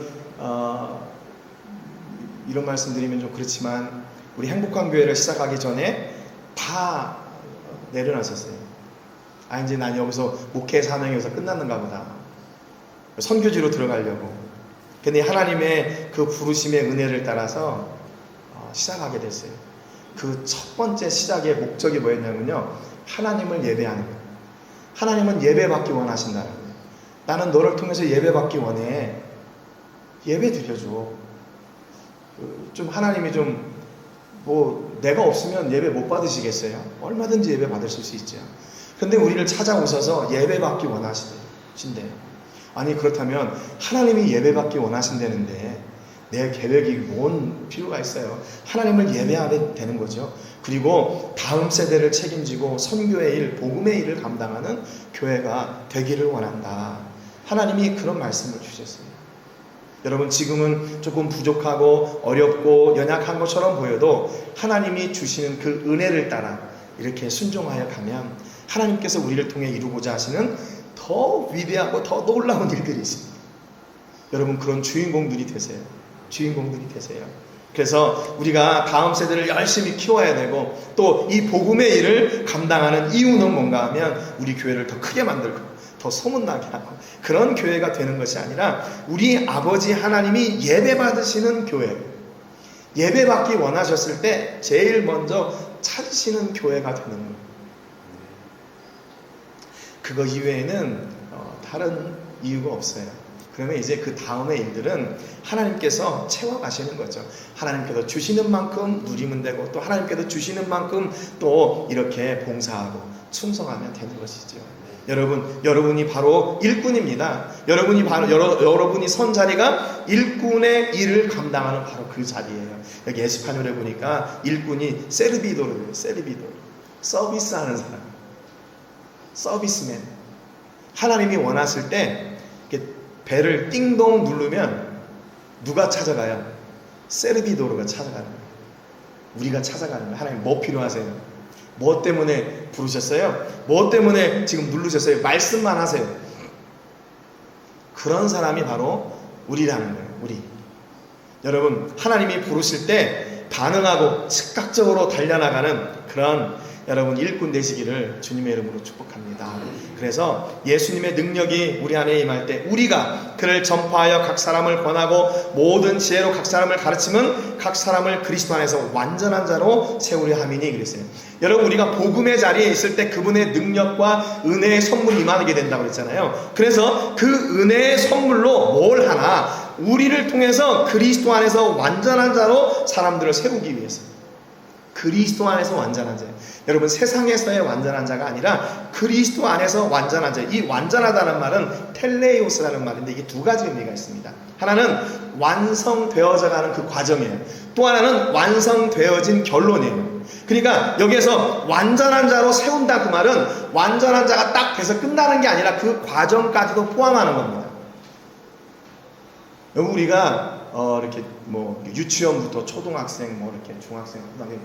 이런 말씀 드리면 좀 그렇지만 우리 행복한 교회를 시작하기 전에 다 내려놨었어요. 이제 난 여기서 목회 사명이 여기서 끝났는가 보다. 선교지로 들어가려고. 근데 하나님의 그 부르심의 은혜를 따라서 시작하게 됐어요. 그 첫 번째 시작의 목적이 뭐였냐면요, 하나님을 예배하는 거예요. 하나님은 예배받기 원하신다는 거예요. 나는 너를 통해서 예배받기 원해. 예배 드려줘. 좀 하나님이 내가 없으면 예배 못 받으시겠어요? 얼마든지 예배 받으실 수 있죠. 근데 우리를 찾아오셔서 예배받기 원하신대요. 아니, 그렇다면 하나님이 예배받기 원하신다는데 내 계획이 뭔 필요가 있어요? 하나님을 예배하게 되는 거죠. 그리고 다음 세대를 책임지고 선교의 일, 복음의 일을 감당하는 교회가 되기를 원한다. 하나님이 그런 말씀을 주셨어요. 여러분, 지금은 조금 부족하고 어렵고 연약한 것처럼 보여도 하나님이 주시는 그 은혜를 따라 이렇게 순종하여 가면 하나님께서 우리를 통해 이루고자 하시는 더 위대하고 더 놀라운 일들이 있습니다. 여러분, 그런 주인공들이 되세요. 주인공들이 되세요. 그래서 우리가 다음 세대를 열심히 키워야 되고 또 이 복음의 일을 감당하는 이유는 뭔가 하면 우리 교회를 더 크게 만들고 더 소문나게 하고 그런 교회가 되는 것이 아니라 우리 아버지 하나님이 예배받으시는 교회, 예배받기 원하셨을 때 제일 먼저 찾으시는 교회가 되는 거예요. 그거 이외에는 다른 이유가 없어요. 그러면 이제 그 다음의 일들은 하나님께서 채워가시는 거죠. 하나님께서 주시는 만큼 누리면 되고 또 하나님께서 주시는 만큼 또 이렇게 봉사하고 충성하면 되는 것이죠. 여러분이 바로 일꾼입니다. 여러분이 선 자리가 일꾼의 일을 감당하는 바로 그 자리예요. 여기 에스파뇰에 보니까 일꾼이 세르비도르예요. 서비스하는 사람, 서비스맨. 하나님이 원하실 때 이렇게 배를 띵동 누르면 누가 찾아가요? 세르비도르가 찾아가는 거예요. 우리가 찾아가는 거예요. 하나님 뭐 필요하세요? 뭐 때문에 부르셨어요? 뭐 때문에 지금 누르셨어요? 말씀만 하세요. 그런 사람이 바로 우리라는 거예요. 우리. 여러분, 하나님이 부르실 때 반응하고 즉각적으로 달려나가는 그런 여러분 일꾼 되시기를 주님의 이름으로 축복합니다. 그래서 예수님의 능력이 우리 안에 임할 때 우리가 그를 전파하여 각 사람을 권하고 모든 지혜로 각 사람을 가르치면 각 사람을 그리스도 안에서 완전한 자로 세우려 함이니 그랬어요. 여러분, 우리가 복음의 자리에 있을 때 그분의 능력과 은혜의 선물이 임하게 된다고 그랬잖아요. 그래서 그 은혜의 선물로 뭘 하나? 우리를 통해서 그리스도 안에서 완전한 자로 사람들을 세우기 위해서. 그리스도 안에서 완전한 자. 여러분, 세상에서의 완전한 자가 아니라 그리스도 안에서 완전한 자. 이 완전하다는 말은 텔레이오스라는 말인데 이게 두 가지 의미가 있습니다. 하나는 완성되어져 가는 그 과정이에요. 또 하나는 완성되어진 결론이에요. 그러니까 여기에서 완전한 자로 세운다 그 말은 완전한 자가 딱 돼서 끝나는 게 아니라 그 과정까지도 포함하는 겁니다. 여러분, 우리가 이렇게 뭐 유치원부터 초등학생, 뭐 이렇게 중학생, 그다음에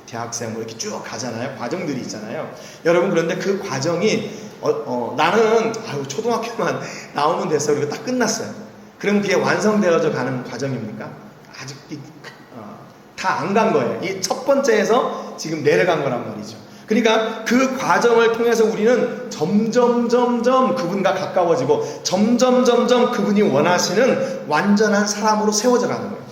대학생 뭐 이렇게 쭉 가잖아요. 과정들이 있잖아요. 여러분, 그런데 그 과정이 나는 초등학교만 나오면 됐어. 그리고 딱 끝났어요. 그러면 그게 완성되어져 가는 과정입니까? 아직 다 안 간 거예요. 이 첫 번째에서 지금 내려간 거란 말이죠. 그러니까 그 과정을 통해서 우리는 점점 그분과 가까워지고 점점 그분이 원하시는 완전한 사람으로 세워져 가는 거예요.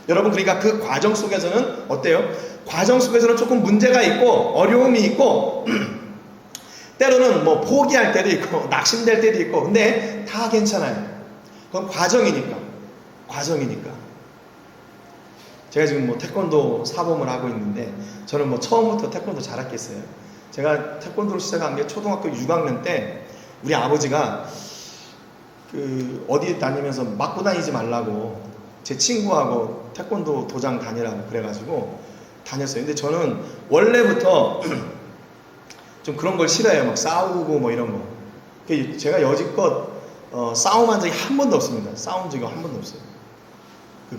여러분, 그러니까 그 과정 속에서는 어때요? 과정 속에서는 조금 문제가 있고 어려움이 있고 때로는 뭐 포기할 때도 있고 낙심될 때도 있고, 근데 다 괜찮아요. 그건 과정이니까. 제가 지금 뭐 태권도 사범을 하고 있는데 저는 뭐 처음부터 태권도 잘했겠어요. 제가 태권도를 시작한 게 초등학교 6학년 때 우리 아버지가 그 어디 다니면서 맞고 다니지 말라고 제 친구하고 태권도 도장 다니라고 그래가지고 다녔어요. 근데 저는 원래부터 좀 그런 걸 싫어해요. 막 싸우고 뭐 이런 거. 제가 여지껏 싸움한 적이 한 번도 없습니다. 싸운 적이 한 번도 없어요.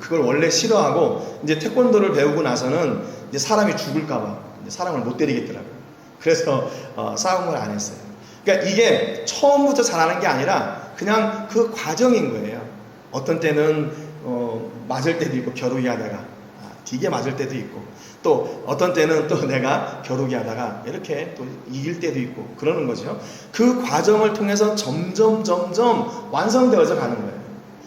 그걸 원래 싫어하고 이제 태권도를 배우고 나서는 이제 사람이 죽을까봐 사람을 못 때리겠더라고요. 그래서 싸움을 안 했어요. 그러니까 이게 처음부터 잘하는 게 아니라 그냥 그 과정인 거예요. 어떤 때는 맞을 때도 있고 겨루기 하다가 되게 맞을 때도 있고, 또 어떤 때는 또 내가 겨루기 하다가 이렇게 또 이길 때도 있고 그러는 거죠. 그 과정을 통해서 점점 완성되어져 가는 거예요.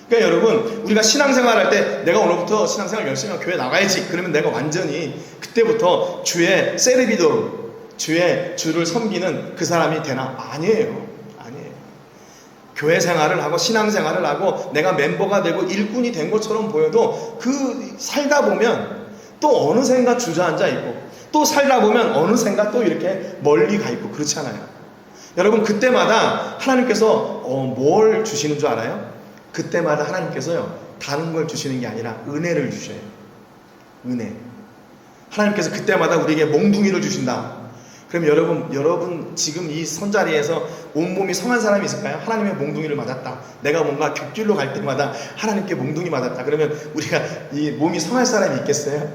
그러니까 여러분, 우리가 신앙생활 할 때 내가 오늘부터 신앙생활 열심히 하고 교회 나가야지 그러면 내가 완전히 그때부터 주의 세르비도르, 주를 섬기는 그 사람이 되나? 아니에요. 교회 생활을 하고 신앙생활을 하고 내가 멤버가 되고 일꾼이 된 것처럼 보여도 그 살다 보면 또 어느샌가 주저앉아 있고 또 살다 보면 어느샌가 또 이렇게 멀리 가 있고 그렇잖아요. 여러분, 그때마다 하나님께서 뭘 주시는 줄 알아요? 그때마다 하나님께서요, 다른 걸 주시는 게 아니라 은혜를 주셔요. 은혜. 하나님께서 그때마다 우리에게 몽둥이를 주신다. 그럼 여러분 지금 이 선자리에서 온몸이 성한 사람이 있을까요? 하나님의 몽둥이를 맞았다. 내가 뭔가 곁길로 갈 때마다 하나님께 몽둥이 맞았다. 그러면 우리가 이 몸이 성할 사람이 있겠어요?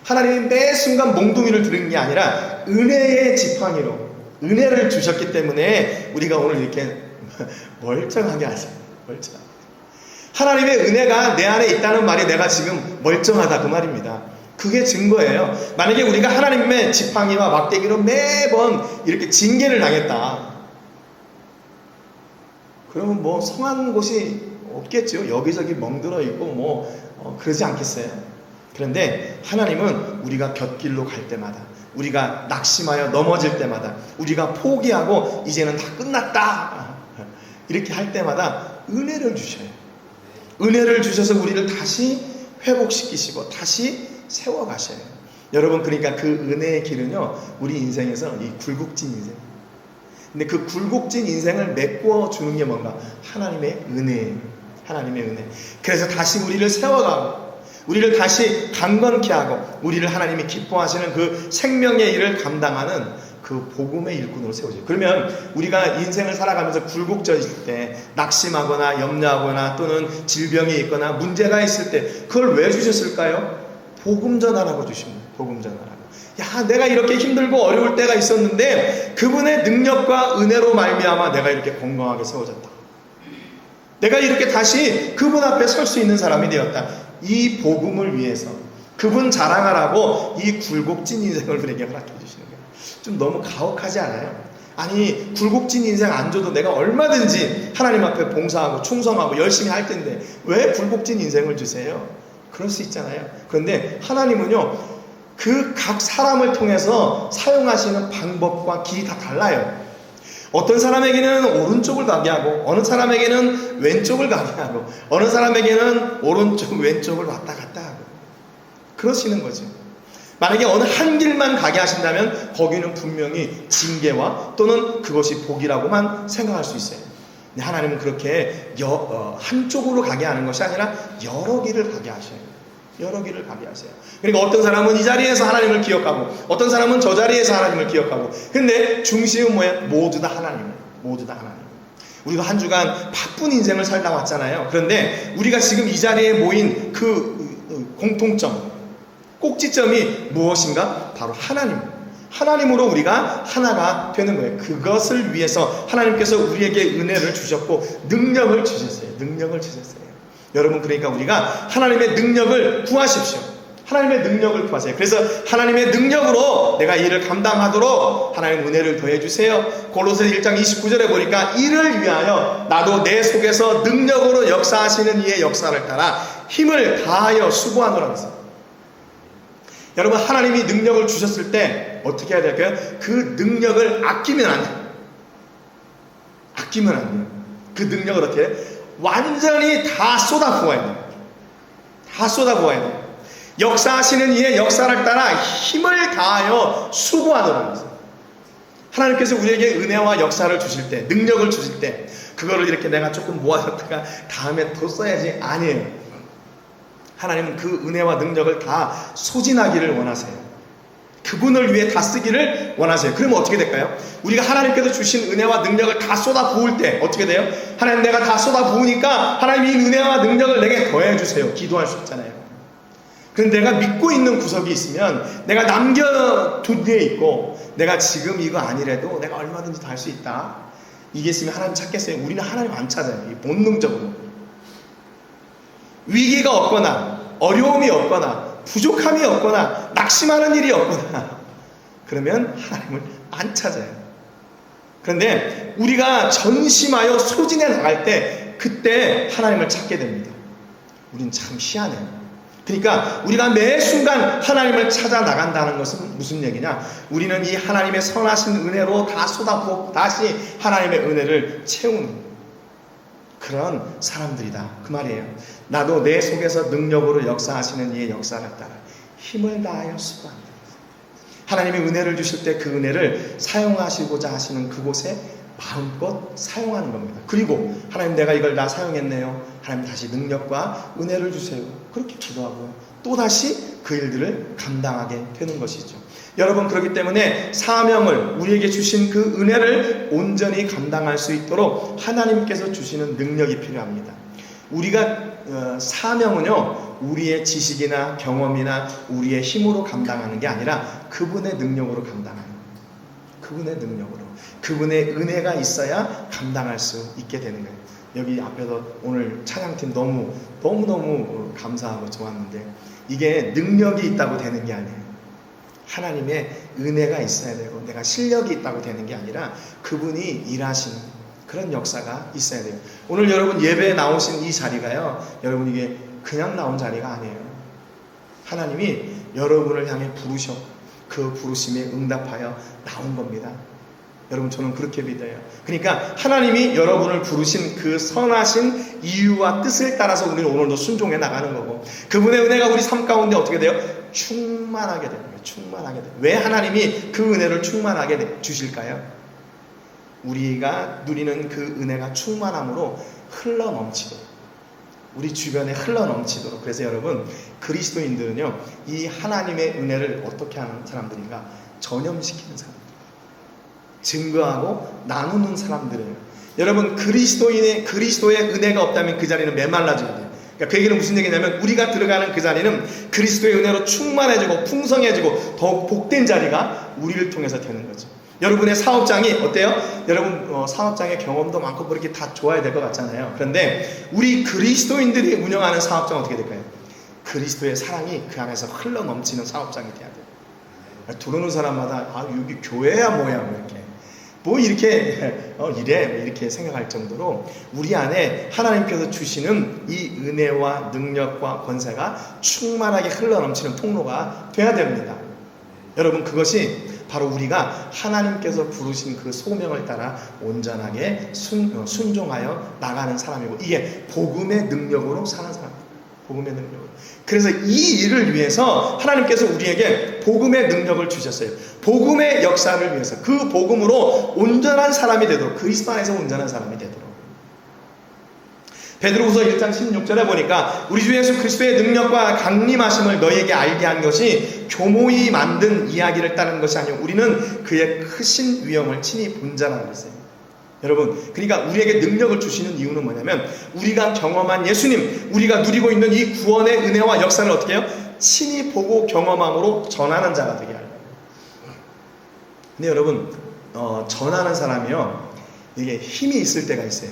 하나님이 매 순간 몽둥이를 들은 게 아니라 은혜의 지팡이로 은혜를 주셨기 때문에 우리가 오늘 이렇게 멀쩡하게 하세요. 멀쩡하게. 하나님의 은혜가 내 안에 있다는 말이 내가 지금 멀쩡하다 그 말입니다. 그게 증거예요. 만약에 우리가 하나님의 지팡이와 막대기로 매번 이렇게 징계를 당했다, 그러면 뭐 성한 곳이 없겠죠. 여기저기 멍들어 있고 그러지 않겠어요. 그런데 하나님은 우리가 곁길로 갈 때마다, 우리가 낙심하여 넘어질 때마다, 우리가 포기하고 이제는 다 끝났다 이렇게 할 때마다 은혜를 주셔요. 은혜를 주셔서 우리를 다시 회복시키시고 다시 세워가셔요. 여러분, 그러니까 그 은혜의 길은요, 우리 인생에서 이 굴곡진 인생, 근데 그 굴곡진 인생을 메꿔주는 게 뭔가? 하나님의 은혜예요. 하나님의 은혜. 그래서 다시 우리를 세워가고 우리를 다시 강건케 하고 우리를 하나님이 기뻐하시는 그 생명의 일을 감당하는 그 복음의 일꾼으로 세워져요. 그러면 우리가 인생을 살아가면서 굴곡져질 때, 낙심하거나 염려하거나 또는 질병이 있거나 문제가 있을 때 그걸 왜 주셨을까요? 복음 전하라고 주십니다. 복음 전하라고. 야, 내가 이렇게 힘들고 어려울 때가 있었는데 그분의 능력과 은혜로 말미암아 내가 이렇게 건강하게 세워졌다. 내가 이렇게 다시 그분 앞에 설 수 있는 사람이 되었다. 이 복음을 위해서 그분 자랑하라고 이 굴곡진 인생을 우리에게 허락해 주시는 거예요. 좀 너무 가혹하지 않아요? 아니, 굴곡진 인생 안 줘도 내가 얼마든지 하나님 앞에 봉사하고 충성하고 열심히 할 텐데 왜 굴곡진 인생을 주세요? 그럴 수 있잖아요. 그런데 하나님은요, 그 각 사람을 통해서 사용하시는 방법과 길이 다 달라요. 어떤 사람에게는 오른쪽을 가게 하고 어느 사람에게는 왼쪽을 가게 하고 어느 사람에게는 오른쪽 왼쪽을 왔다 갔다 하고 그러시는 거죠. 만약에 어느 한 길만 가게 하신다면 거기는 분명히 징계와 또는 그것이 복이라고만 생각할 수 있어요. 근데 하나님은 그렇게 한쪽으로 가게 하는 것이 아니라 여러 길을 가게 하셔요. 여러 길을 가게 하세요. 그러니까 어떤 사람은 이 자리에서 하나님을 기억하고 어떤 사람은 저 자리에서 하나님을 기억하고, 근데 중심은 뭐예요? 모두 다 하나님이에요. 모두 다 하나님. 우리가 한 주간 바쁜 인생을 살다 왔잖아요. 그런데 우리가 지금 이 자리에 모인 그 공통점, 꼭지점이 무엇인가? 바로 하나님. 하나님으로 우리가 하나가 되는 거예요. 그것을 위해서 하나님께서 우리에게 은혜를 주셨고 능력을 주셨어요. 능력을 주셨어요. 여러분, 그러니까 우리가 하나님의 능력을 구하십시오. 하나님의 능력을 구하세요. 그래서 하나님의 능력으로 내가 일을 감당하도록 하나님 은혜를 더해 주세요. 골로새 1장 29절에 보니까 이를 위하여 나도 내 속에서 능력으로 역사하시는 이의 역사를 따라 힘을 다하여 수고하노라 그랬어요. 여러분, 하나님이 능력을 주셨을 때 어떻게 해야 될까요? 그 능력을 아끼면 안 돼요. 아끼면 안 돼요. 그 능력을 어떻게 해요? 완전히 다 쏟아부어야 돼요. 다 쏟아부어야 돼요. 역사하시는 이의 역사를 따라 힘을 다하여 수고하노라 그랬어요. 하나님께서 우리에게 은혜와 역사를 주실 때, 능력을 주실 때 그거를 이렇게 내가 조금 모아뒀다가 다음에 더 써야지, 아니에요. 하나님은 그 은혜와 능력을 다 소진하기를 원하세요. 그분을 위해 다 쓰기를 원하세요. 그러면 어떻게 될까요? 우리가 하나님께서 주신 은혜와 능력을 다 쏟아 부을 때 어떻게 돼요? 하나님, 내가 다 쏟아 부으니까 하나님 이 은혜와 능력을 내게 더해 주세요. 기도할 수 있잖아요. 그런데 내가 믿고 있는 구석이 있으면, 내가 남겨둔 데에 있고 내가 지금 이거 아니래도 내가 얼마든지 다 할 수 있다, 이게 있으면 하나님 찾겠어요? 우리는 하나님 안 찾아요. 본능적으로. 위기가 없거나 어려움이 없거나 부족함이 없거나 낙심하는 일이 없거나 그러면 하나님을 안 찾아요. 그런데 우리가 전심하여 소진해 나갈 때 그때 하나님을 찾게 됩니다. 우린 참 희한해요. 그러니까 우리가 매 순간 하나님을 찾아 나간다는 것은 무슨 얘기냐? 우리는 이 하나님의 선하신 은혜로 다 쏟아부어 다시 하나님의 은혜를 채우는 그런 사람들이다, 그 말이에요. 나도 내 속에서 능력으로 역사하시는 이의 역사를 따라 힘을 다하여 수고한다. 하나님의 은혜를 주실 때 그 은혜를 사용하시고자 하시는 그곳에 마음껏 사용하는 겁니다. 그리고 하나님, 내가 이걸 다 사용했네요. 하나님, 다시 능력과 은혜를 주세요. 그렇게 기도하고 또다시 그 일들을 감당하게 되는 것이죠. 여러분, 그렇기 때문에 사명을, 우리에게 주신 그 은혜를 온전히 감당할 수 있도록 하나님께서 주시는 능력이 필요합니다. 우리가 사명은요, 우리의 지식이나 경험이나 우리의 힘으로 감당하는 게 아니라 그분의 능력으로 감당하는 거예요. 그분의 능력으로, 그분의 은혜가 있어야 감당할 수 있게 되는 거예요. 여기 앞에서 오늘 찬양팀 너무너무 감사하고 좋았는데, 이게 능력이 있다고 되는 게 아니에요. 하나님의 은혜가 있어야 되고 내가 실력이 있다고 되는 게 아니라 그분이 일하시는 그런 역사가 있어야 돼요. 오늘 여러분 예배에 나오신 이 자리가요, 여러분 이게 그냥 나온 자리가 아니에요. 하나님이 여러분을 향해 부르셔 그 부르심에 응답하여 나온 겁니다. 여러분, 저는 그렇게 믿어요. 그러니까 하나님이 여러분을 부르신 그 선하신 이유와 뜻을 따라서 우리는 오늘도 순종해 나가는 거고, 그분의 은혜가 우리 삶 가운데 어떻게 돼요? 충만하게 되는 거예요. 충만하게 돼요. 왜 하나님이 그 은혜를 충만하게 주실까요? 우리가 누리는 그 은혜가 충만함으로 흘러 넘치도록, 우리 주변에 흘러 넘치도록. 그래서 여러분, 그리스도인들은요, 이 하나님의 은혜를 어떻게 하는 사람들인가? 전염시키는 사람들. 증거하고 나누는 사람들이에요. 여러분, 그리스도의 은혜가 없다면 그 자리는 메말라져야 돼요. 그러니까 그 얘기는 무슨 얘기냐면 우리가 들어가는 그 자리는 그리스도의 은혜로 충만해지고 풍성해지고 더욱 복된 자리가 우리를 통해서 되는 거죠. 여러분의 사업장이 어때요? 여러분 사업장의 경험도 많고 그렇게 다 좋아야 될 것 같잖아요. 그런데 우리 그리스도인들이 운영하는 사업장은 어떻게 될까요? 그리스도의 사랑이 그 안에서 흘러 넘치는 사업장이 돼야 돼요. 들어오는 사람마다 여기 교회야 뭐야 이렇게 이렇게 생각할 정도로 우리 안에 하나님께서 주시는 이 은혜와 능력과 권세가 충만하게 흘러넘치는 통로가 돼야 됩니다. 여러분, 그것이 바로 우리가 하나님께서 부르신 그 소명을 따라 온전하게 순종하여 나가는 사람이고, 이게 복음의 능력으로 사는 사람입니다. 복음의 능력으로. 그래서 이 일을 위해서 하나님께서 우리에게 복음의 능력을 주셨어요. 복음의 역사를 위해서, 그 복음으로 온전한 사람이 되도록, 그리스도 안에서 온전한 사람이 되도록. 베드로후서 1장 16절에 보니까 우리 주 예수 그리스도의 능력과 강림하심을 너희에게 알게 한 것이 교모히 만든 이야기를 따르는 것이 아니요 우리는 그의 크신 위엄을 친히 본 자라 그랬어요. 여러분, 그러니까 우리에게 능력을 주시는 이유는 뭐냐면 우리가 경험한 예수님, 우리가 누리고 있는 이 구원의 은혜와 역사를 어떻게 해요? 친히 보고 경험함으로 전하는 자가 되게 하려고. 근데 여러분, 전하는 사람이요, 이게 힘이 있을 때가 있어요.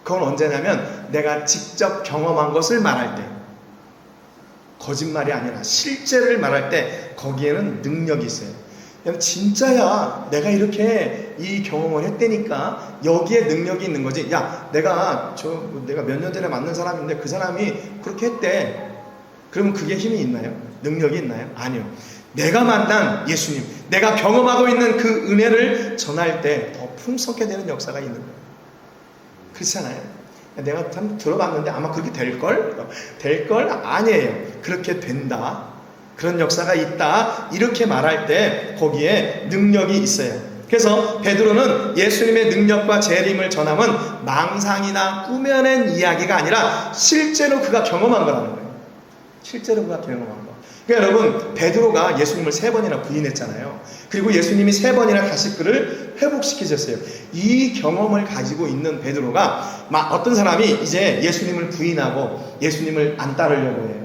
그건 언제냐면 내가 직접 경험한 것을 말할 때, 거짓말이 아니라 실제를 말할 때 거기에는 능력이 있어요. 진짜야, 내가 이렇게 이 경험을 했다니까 여기에 능력이 있는 거지. 야, 내가 몇 년 전에 만난 사람인데 그 사람이 그렇게 했대. 그러면 그게 힘이 있나요? 능력이 있나요? 아니요. 내가 만난 예수님, 내가 경험하고 있는 그 은혜를 전할 때 더 풍성하게 되는 역사가 있는 거예요. 그렇잖아요. 내가 참 들어봤는데 아마 그렇게 될걸? 될걸? 아니에요. 그렇게 된다. 그런 역사가 있다. 이렇게 말할 때 거기에 능력이 있어요. 그래서 베드로는 예수님의 능력과 재림을 전함은 망상이나 꾸며낸 이야기가 아니라 실제로 그가 경험한 거라는 거예요. 실제로 그가 경험한 거. 그러니까 여러분, 베드로가 예수님을 3번이나 부인했잖아요. 그리고 예수님이 3번이나 다시 그를 회복시키셨어요. 이 경험을 가지고 있는 베드로가 어떤 사람이 이제 예수님을 부인하고 예수님을 안 따르려고 해요.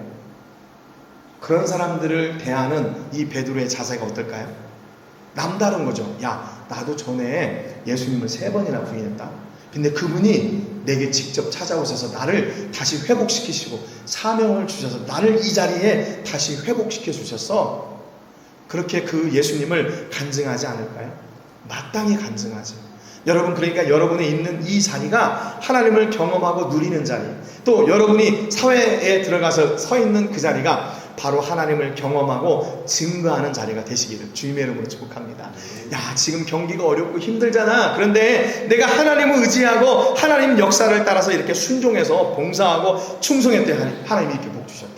그런 사람들을 대하는 이 베드로의 자세가 어떨까요? 남다른 거죠. 야, 나도 전에 예수님을 3번이나 부인했다. 근데 그분이 내게 직접 찾아오셔서 나를 다시 회복시키시고 사명을 주셔서 나를 이 자리에 다시 회복시켜 주셨어. 그렇게 그 예수님을 간증하지 않을까요? 마땅히 간증하죠. 여러분, 그러니까 여러분이 있는 이 자리가 하나님을 경험하고 누리는 자리, 또 여러분이 사회에 들어가서 서 있는 그 자리가 바로 하나님을 경험하고 증거하는 자리가 되시기를 주님의 이름으로 축복합니다. 야, 지금 경기가 어렵고 힘들잖아. 그런데 내가 하나님을 의지하고 하나님 역사를 따라서 이렇게 순종해서 봉사하고 충성했대. 하나님이 이렇게 복 주셨다.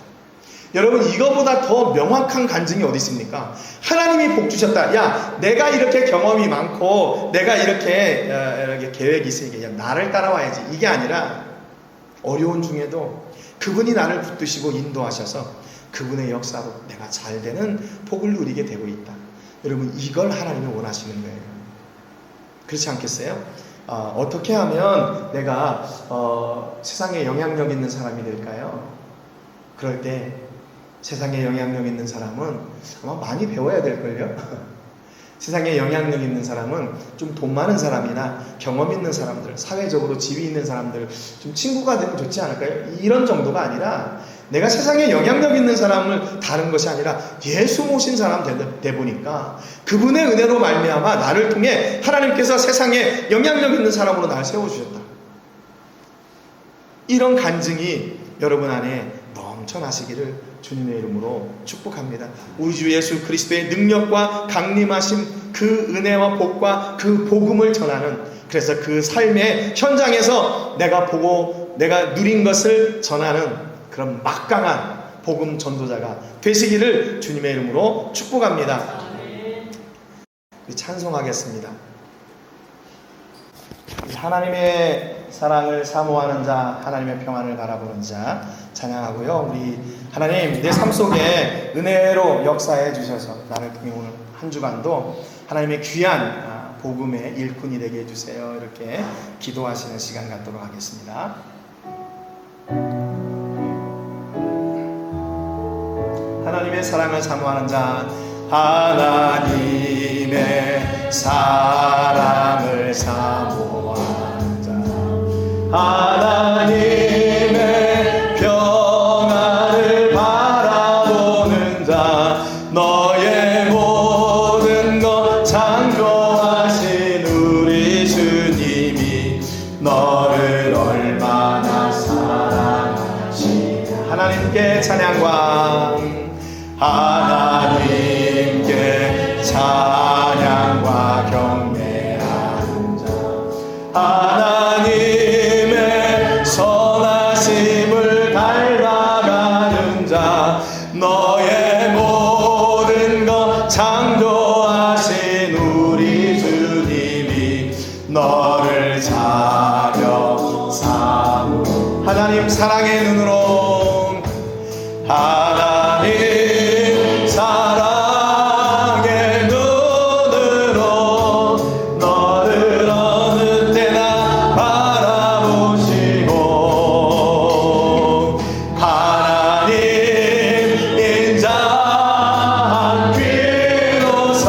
여러분, 이거보다 더 명확한 간증이 어디 있습니까? 하나님이 복 주셨다. 야, 내가 이렇게 경험이 많고 내가 이렇게 계획이 있으니까 야, 나를 따라와야지. 이게 아니라 어려운 중에도 그분이 나를 붙드시고 인도하셔서 그분의 역사로 내가 잘 되는 복을 누리게 되고 있다. 여러분, 이걸 하나님이 원하시는 거예요. 그렇지 않겠어요? 어떻게 하면 내가 세상에 영향력 있는 사람이 될까요? 그럴 때 세상에 영향력 있는 사람은 아마 많이 배워야 될걸요? 세상에 영향력 있는 사람은 좀 돈 많은 사람이나 경험 있는 사람들, 사회적으로 지위 있는 사람들 좀 친구가 되면 좋지 않을까요? 이런 정도가 아니라 내가 세상에 영향력 있는 사람을 다른 것이 아니라 예수 모신 사람 돼 보니까 그분의 은혜로 말미암아 나를 통해 하나님께서 세상에 영향력 있는 사람으로 나를 세워주셨다. 이런 간증이 여러분 안에 넘쳐나시기를 주님의 이름으로 축복합니다. 우리 주 예수 그리스도의 능력과 강림하심, 그 은혜와 복과 그 복음을 전하는, 그래서 그 삶의 현장에서 내가 보고 내가 누린 것을 전하는 그런 막강한 복음 전도자가 되시기를 주님의 이름으로 축복합니다. 우리 찬송하겠습니다. 하나님의 사랑을 사모하는 자, 하나님의 평안을 바라보는 자 찬양하고요. 우리 하나님, 내 삶 속에 은혜로 역사해 주셔서 나를 통해 오늘 한 주간도 하나님의 귀한 복음의 일꾼이 되게 해주세요. 이렇게 기도하시는 시간 갖도록 하겠습니다. 하나님의 사랑을 사모하는 자, 하나님의 사랑을 사모하는 자, 하나님의 평안을 바라보는 자, 너의 모든 것 창조하신 우리 주님이 너를 얼마나 사랑하시냐. 하나님께 찬양과 하나님께 찬양과 경배하는 자, 하나님의 선하심을 닮아가는 자, 너의 모든 것 창조하신 우리 주님이 너를 자며 사모. 하나님 사랑의 눈으로, 하나님 사랑의 눈으로 너를 어느 때나 바라보시고, 하나님 인자한 귀로서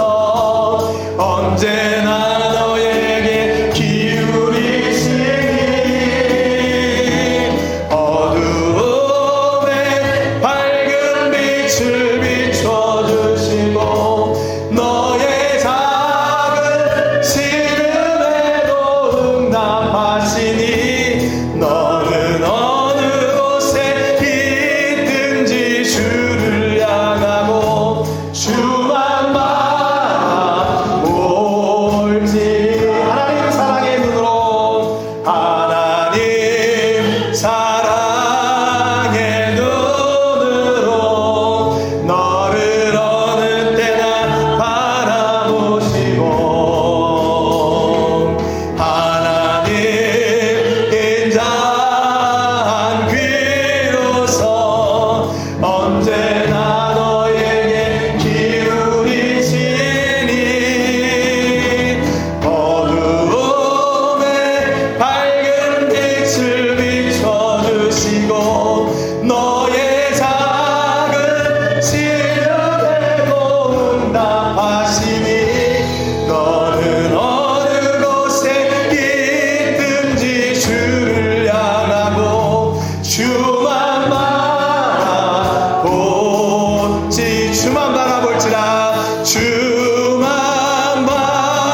언제나 너에게 기울이시니, 어두움에 밝은 빛을 비춰주시고, 너의 작은 시름에도 응답하시니, 너는 어느 곳에 있든지 주를 향하고 주만 바라볼지. 하나님 사랑의 눈으로, 하나님 사랑의 눈으로 너를 어느 때나 바라보시고, 하나님 인자한 귀로서 언제나 너에게 기울이시니, 어두움에 밝은 빛을 비춰주시고, 너의 작은 시름에도 응답하시니, 너는 어느 곳에 있든지 주를 향하고 주만 바라볼지. 주만 바라볼지라, 주만 바라볼지라.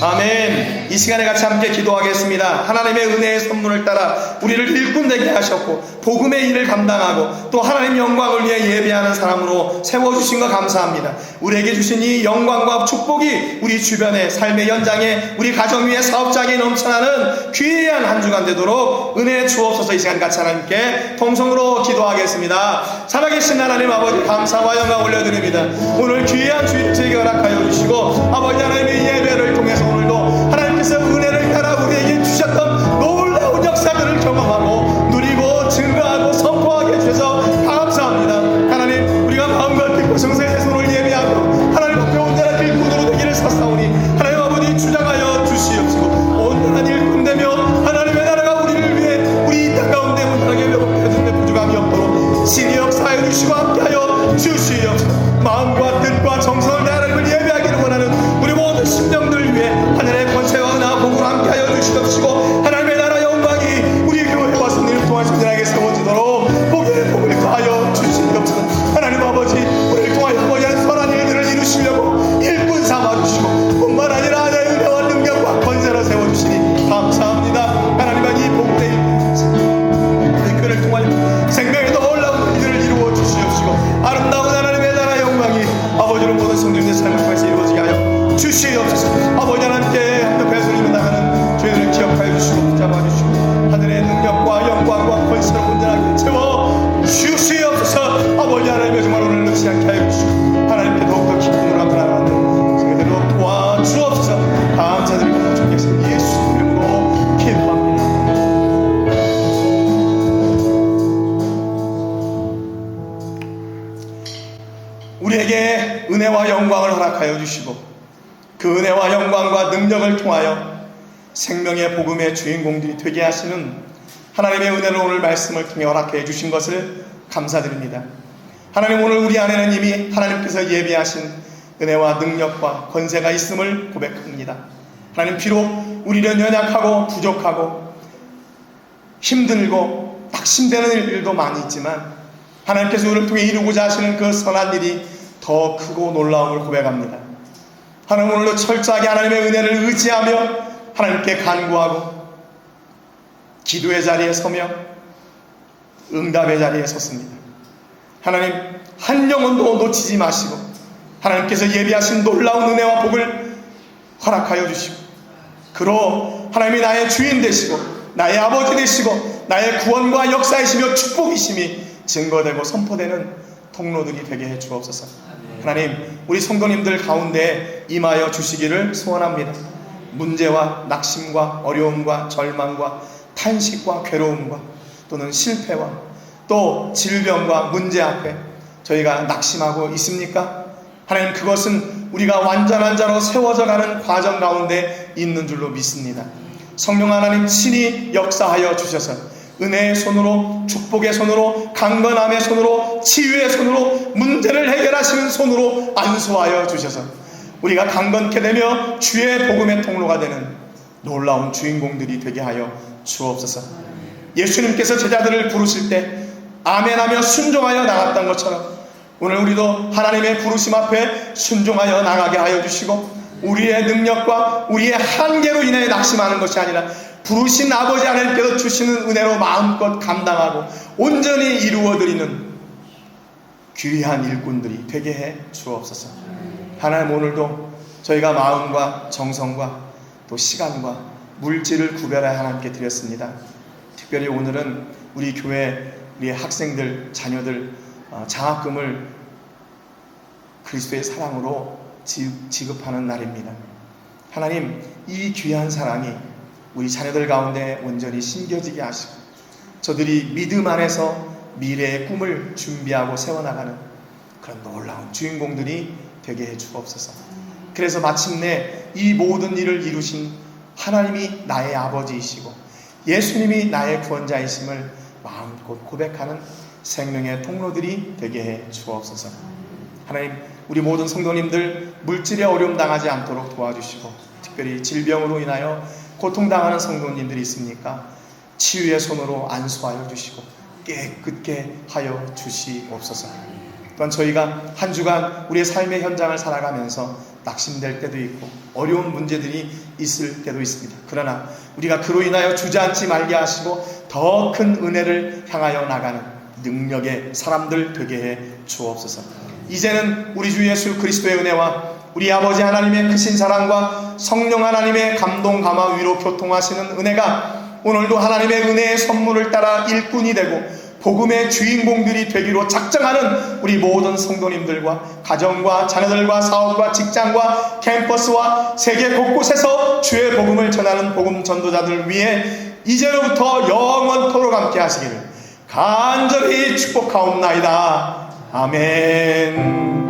아멘. 이 시간에 같이 함께 기도하겠습니다. 하나님의 은혜의 선물을 따라 우리를 일꾼 되게 하셨고 복음의 일을 감당하고 또 하나님 영광을 위해 예배하는 사람으로 세워주신 것 감사합니다. 우리에게 주신 이 영광과 축복이 우리 주변의 삶의 현장에, 우리 가정 위에, 사업장에 넘쳐나는 귀한 한 주간 되도록 은혜 주옵소서. 이 시간 같이 하나님께 통성으로 기도하겠습니다. 살아계신 하나님 아버지, 감사와 영광 올려드립니다. 오늘 귀한 주일을 허락하여 주시고 아버지 하나님의 예배를 통해서 오늘도 하나님께서 은혜를 따라 우리에게 주셨던 놀라운 역사들을 경험하고 누리고 증거하고 선포하게 해주셔서 감사합니다. 하나님, 우리가 마음과 뜻과 정성의 손을 예배하고 하나님 앞에 온전한 일꾼으로 되기를 사사오니 하나님 아버지 주장하여 주시옵시고, 온전한 일꾼 되며 하나님의 나라가 우리를 위해 우리 이 땅 가운데 온전하게 회복되어진 데 부족함이 없도록 신이 역사하여 주시고 함께하여 주시옵소서. 마음과 뜻과 정성을 다해 하나님을 예배하기를 원하는 우리 모든 심령들 위해 하늘의 권세와 은혜와 복을 함께하여 주시옵시고, 하나님의 나라 영광이 우리 교회와 성령을 통한 신들에게 세워지도록 복의 복을 더하여 주시옵소서. 하나님 아버지, 우리를 통하여 하고자 선한 일들을 이루시려고 일꾼 삼아주시고 뿐만 아니라 내 은혜와 능력과 권세로 세워주시니 감사합니다. 하나님은 이 복의 우리 교회를 통하여 생명의 놀라운 일들을 이루어 주시옵시고, 아름다운 하나님의 나라 영광이 우리에게 은혜와 영광을 허락하여 주시고 그 은혜와 영광과 능력을 통하여 생명의 복음의 주인공들이 되게 하시는 하나님의 은혜를 오늘 말씀을 통해 허락해 주신 것을 감사드립니다. 하나님, 오늘 우리 안에는 이미 하나님께서 예비하신 은혜와 능력과 권세가 있음을 고백합니다. 하나님, 비록 우리는 연약하고 부족하고 힘들고 낙심되는 일들도 많이 있지만 하나님께서 우리를 통해 이루고자 하시는 그 선한 일이 더 크고 놀라움을 고백합니다. 하나님, 오늘도 철저하게 하나님의 은혜를 의지하며 하나님께 간구하고 기도의 자리에 서며 응답의 자리에 섰습니다. 하나님, 한 영혼도 놓치지 마시고 하나님께서 예비하신 놀라운 은혜와 복을 허락하여 주시고 그로 하나님이 나의 주인 되시고 나의 아버지 되시고 나의 구원과 역사이시며 축복이심이 증거되고 선포되는 통로들이 되게 해 주옵소서. 하나님, 우리 성도님들 가운데 임하여 주시기를 소원합니다. 문제와 낙심과 어려움과 절망과 탄식과 괴로움과 또는 실패와 또 질병과 문제 앞에 저희가 낙심하고 있습니까? 하나님, 그것은 우리가 완전한 자로 세워져 가는 과정 가운데 있는 줄로 믿습니다. 성령 하나님 친히 역사하여 주셔서 은혜의 손으로, 축복의 손으로, 강건함의 손으로, 치유의 손으로, 문제를 해결하시는 손으로 안수하여 주셔서 우리가 강건케 되며 주의 복음의 통로가 되는 놀라운 주인공들이 되게 하여 주옵소서. 예수님께서 제자들을 부르실 때 아멘하며 순종하여 나갔던 것처럼 오늘 우리도 하나님의 부르심 앞에 순종하여 나가게 하여 주시고 우리의 능력과 우리의 한계로 인해 낙심하는 것이 아니라 부르신 아버지 하나님께서 주시는 은혜로 마음껏 감당하고 온전히 이루어드리는 귀한 일꾼들이 되게 해 주옵소서. 하나님, 오늘도 저희가 마음과 정성과 또 시간과 물질을 구별하여 하나님께 드렸습니다. 특별히 오늘은 우리 교회 우리의 학생들, 자녀들 장학금을 그리스도의 사랑으로 지급하는 날입니다. 하나님, 이 귀한 사랑이 우리 자녀들 가운데 온전히 심겨지게 하시고 저들이 믿음 안에서 미래의 꿈을 준비하고 세워나가는 그런 놀라운 주인공들이 되게 해 주옵소서. 그래서 마침내 이 모든 일을 이루신 하나님이 나의 아버지이시고 예수님이 나의 구원자이심을 마음껏 고백하는 생명의 통로들이 되게 해 주옵소서. 하나님, 우리 모든 성도님들 물질에 어려움 당하지 않도록 도와주시고 특별히 질병으로 인하여 고통당하는 성도님들이 있습니까? 치유의 손으로 안수하여 주시고 깨끗게 하여 주시옵소서. 또한 저희가 한 주간 우리의 삶의 현장을 살아가면서 낙심될 때도 있고 어려운 문제들이 있을 때도 있습니다. 그러나 우리가 그로 인하여 주저앉지 말게 하시고 더 큰 은혜를 향하여 나가는 능력의 사람들 되게 해 주옵소서. 이제는 우리 주 예수 그리스도의 은혜와 우리 아버지 하나님의 크신 사랑과 성령 하나님의 감동, 감화, 위로, 교통하시는 은혜가 오늘도 하나님의 은혜의 선물을 따라 일꾼이 되고 복음의 주인공들이 되기로 작정하는 우리 모든 성도님들과 가정과 자녀들과 사업과 직장과 캠퍼스와 세계 곳곳에서 주의 복음을 전하는 복음 전도자들 위해 이제로부터 영원토록 함께 하시기를 간절히 축복하옵나이다. 아멘.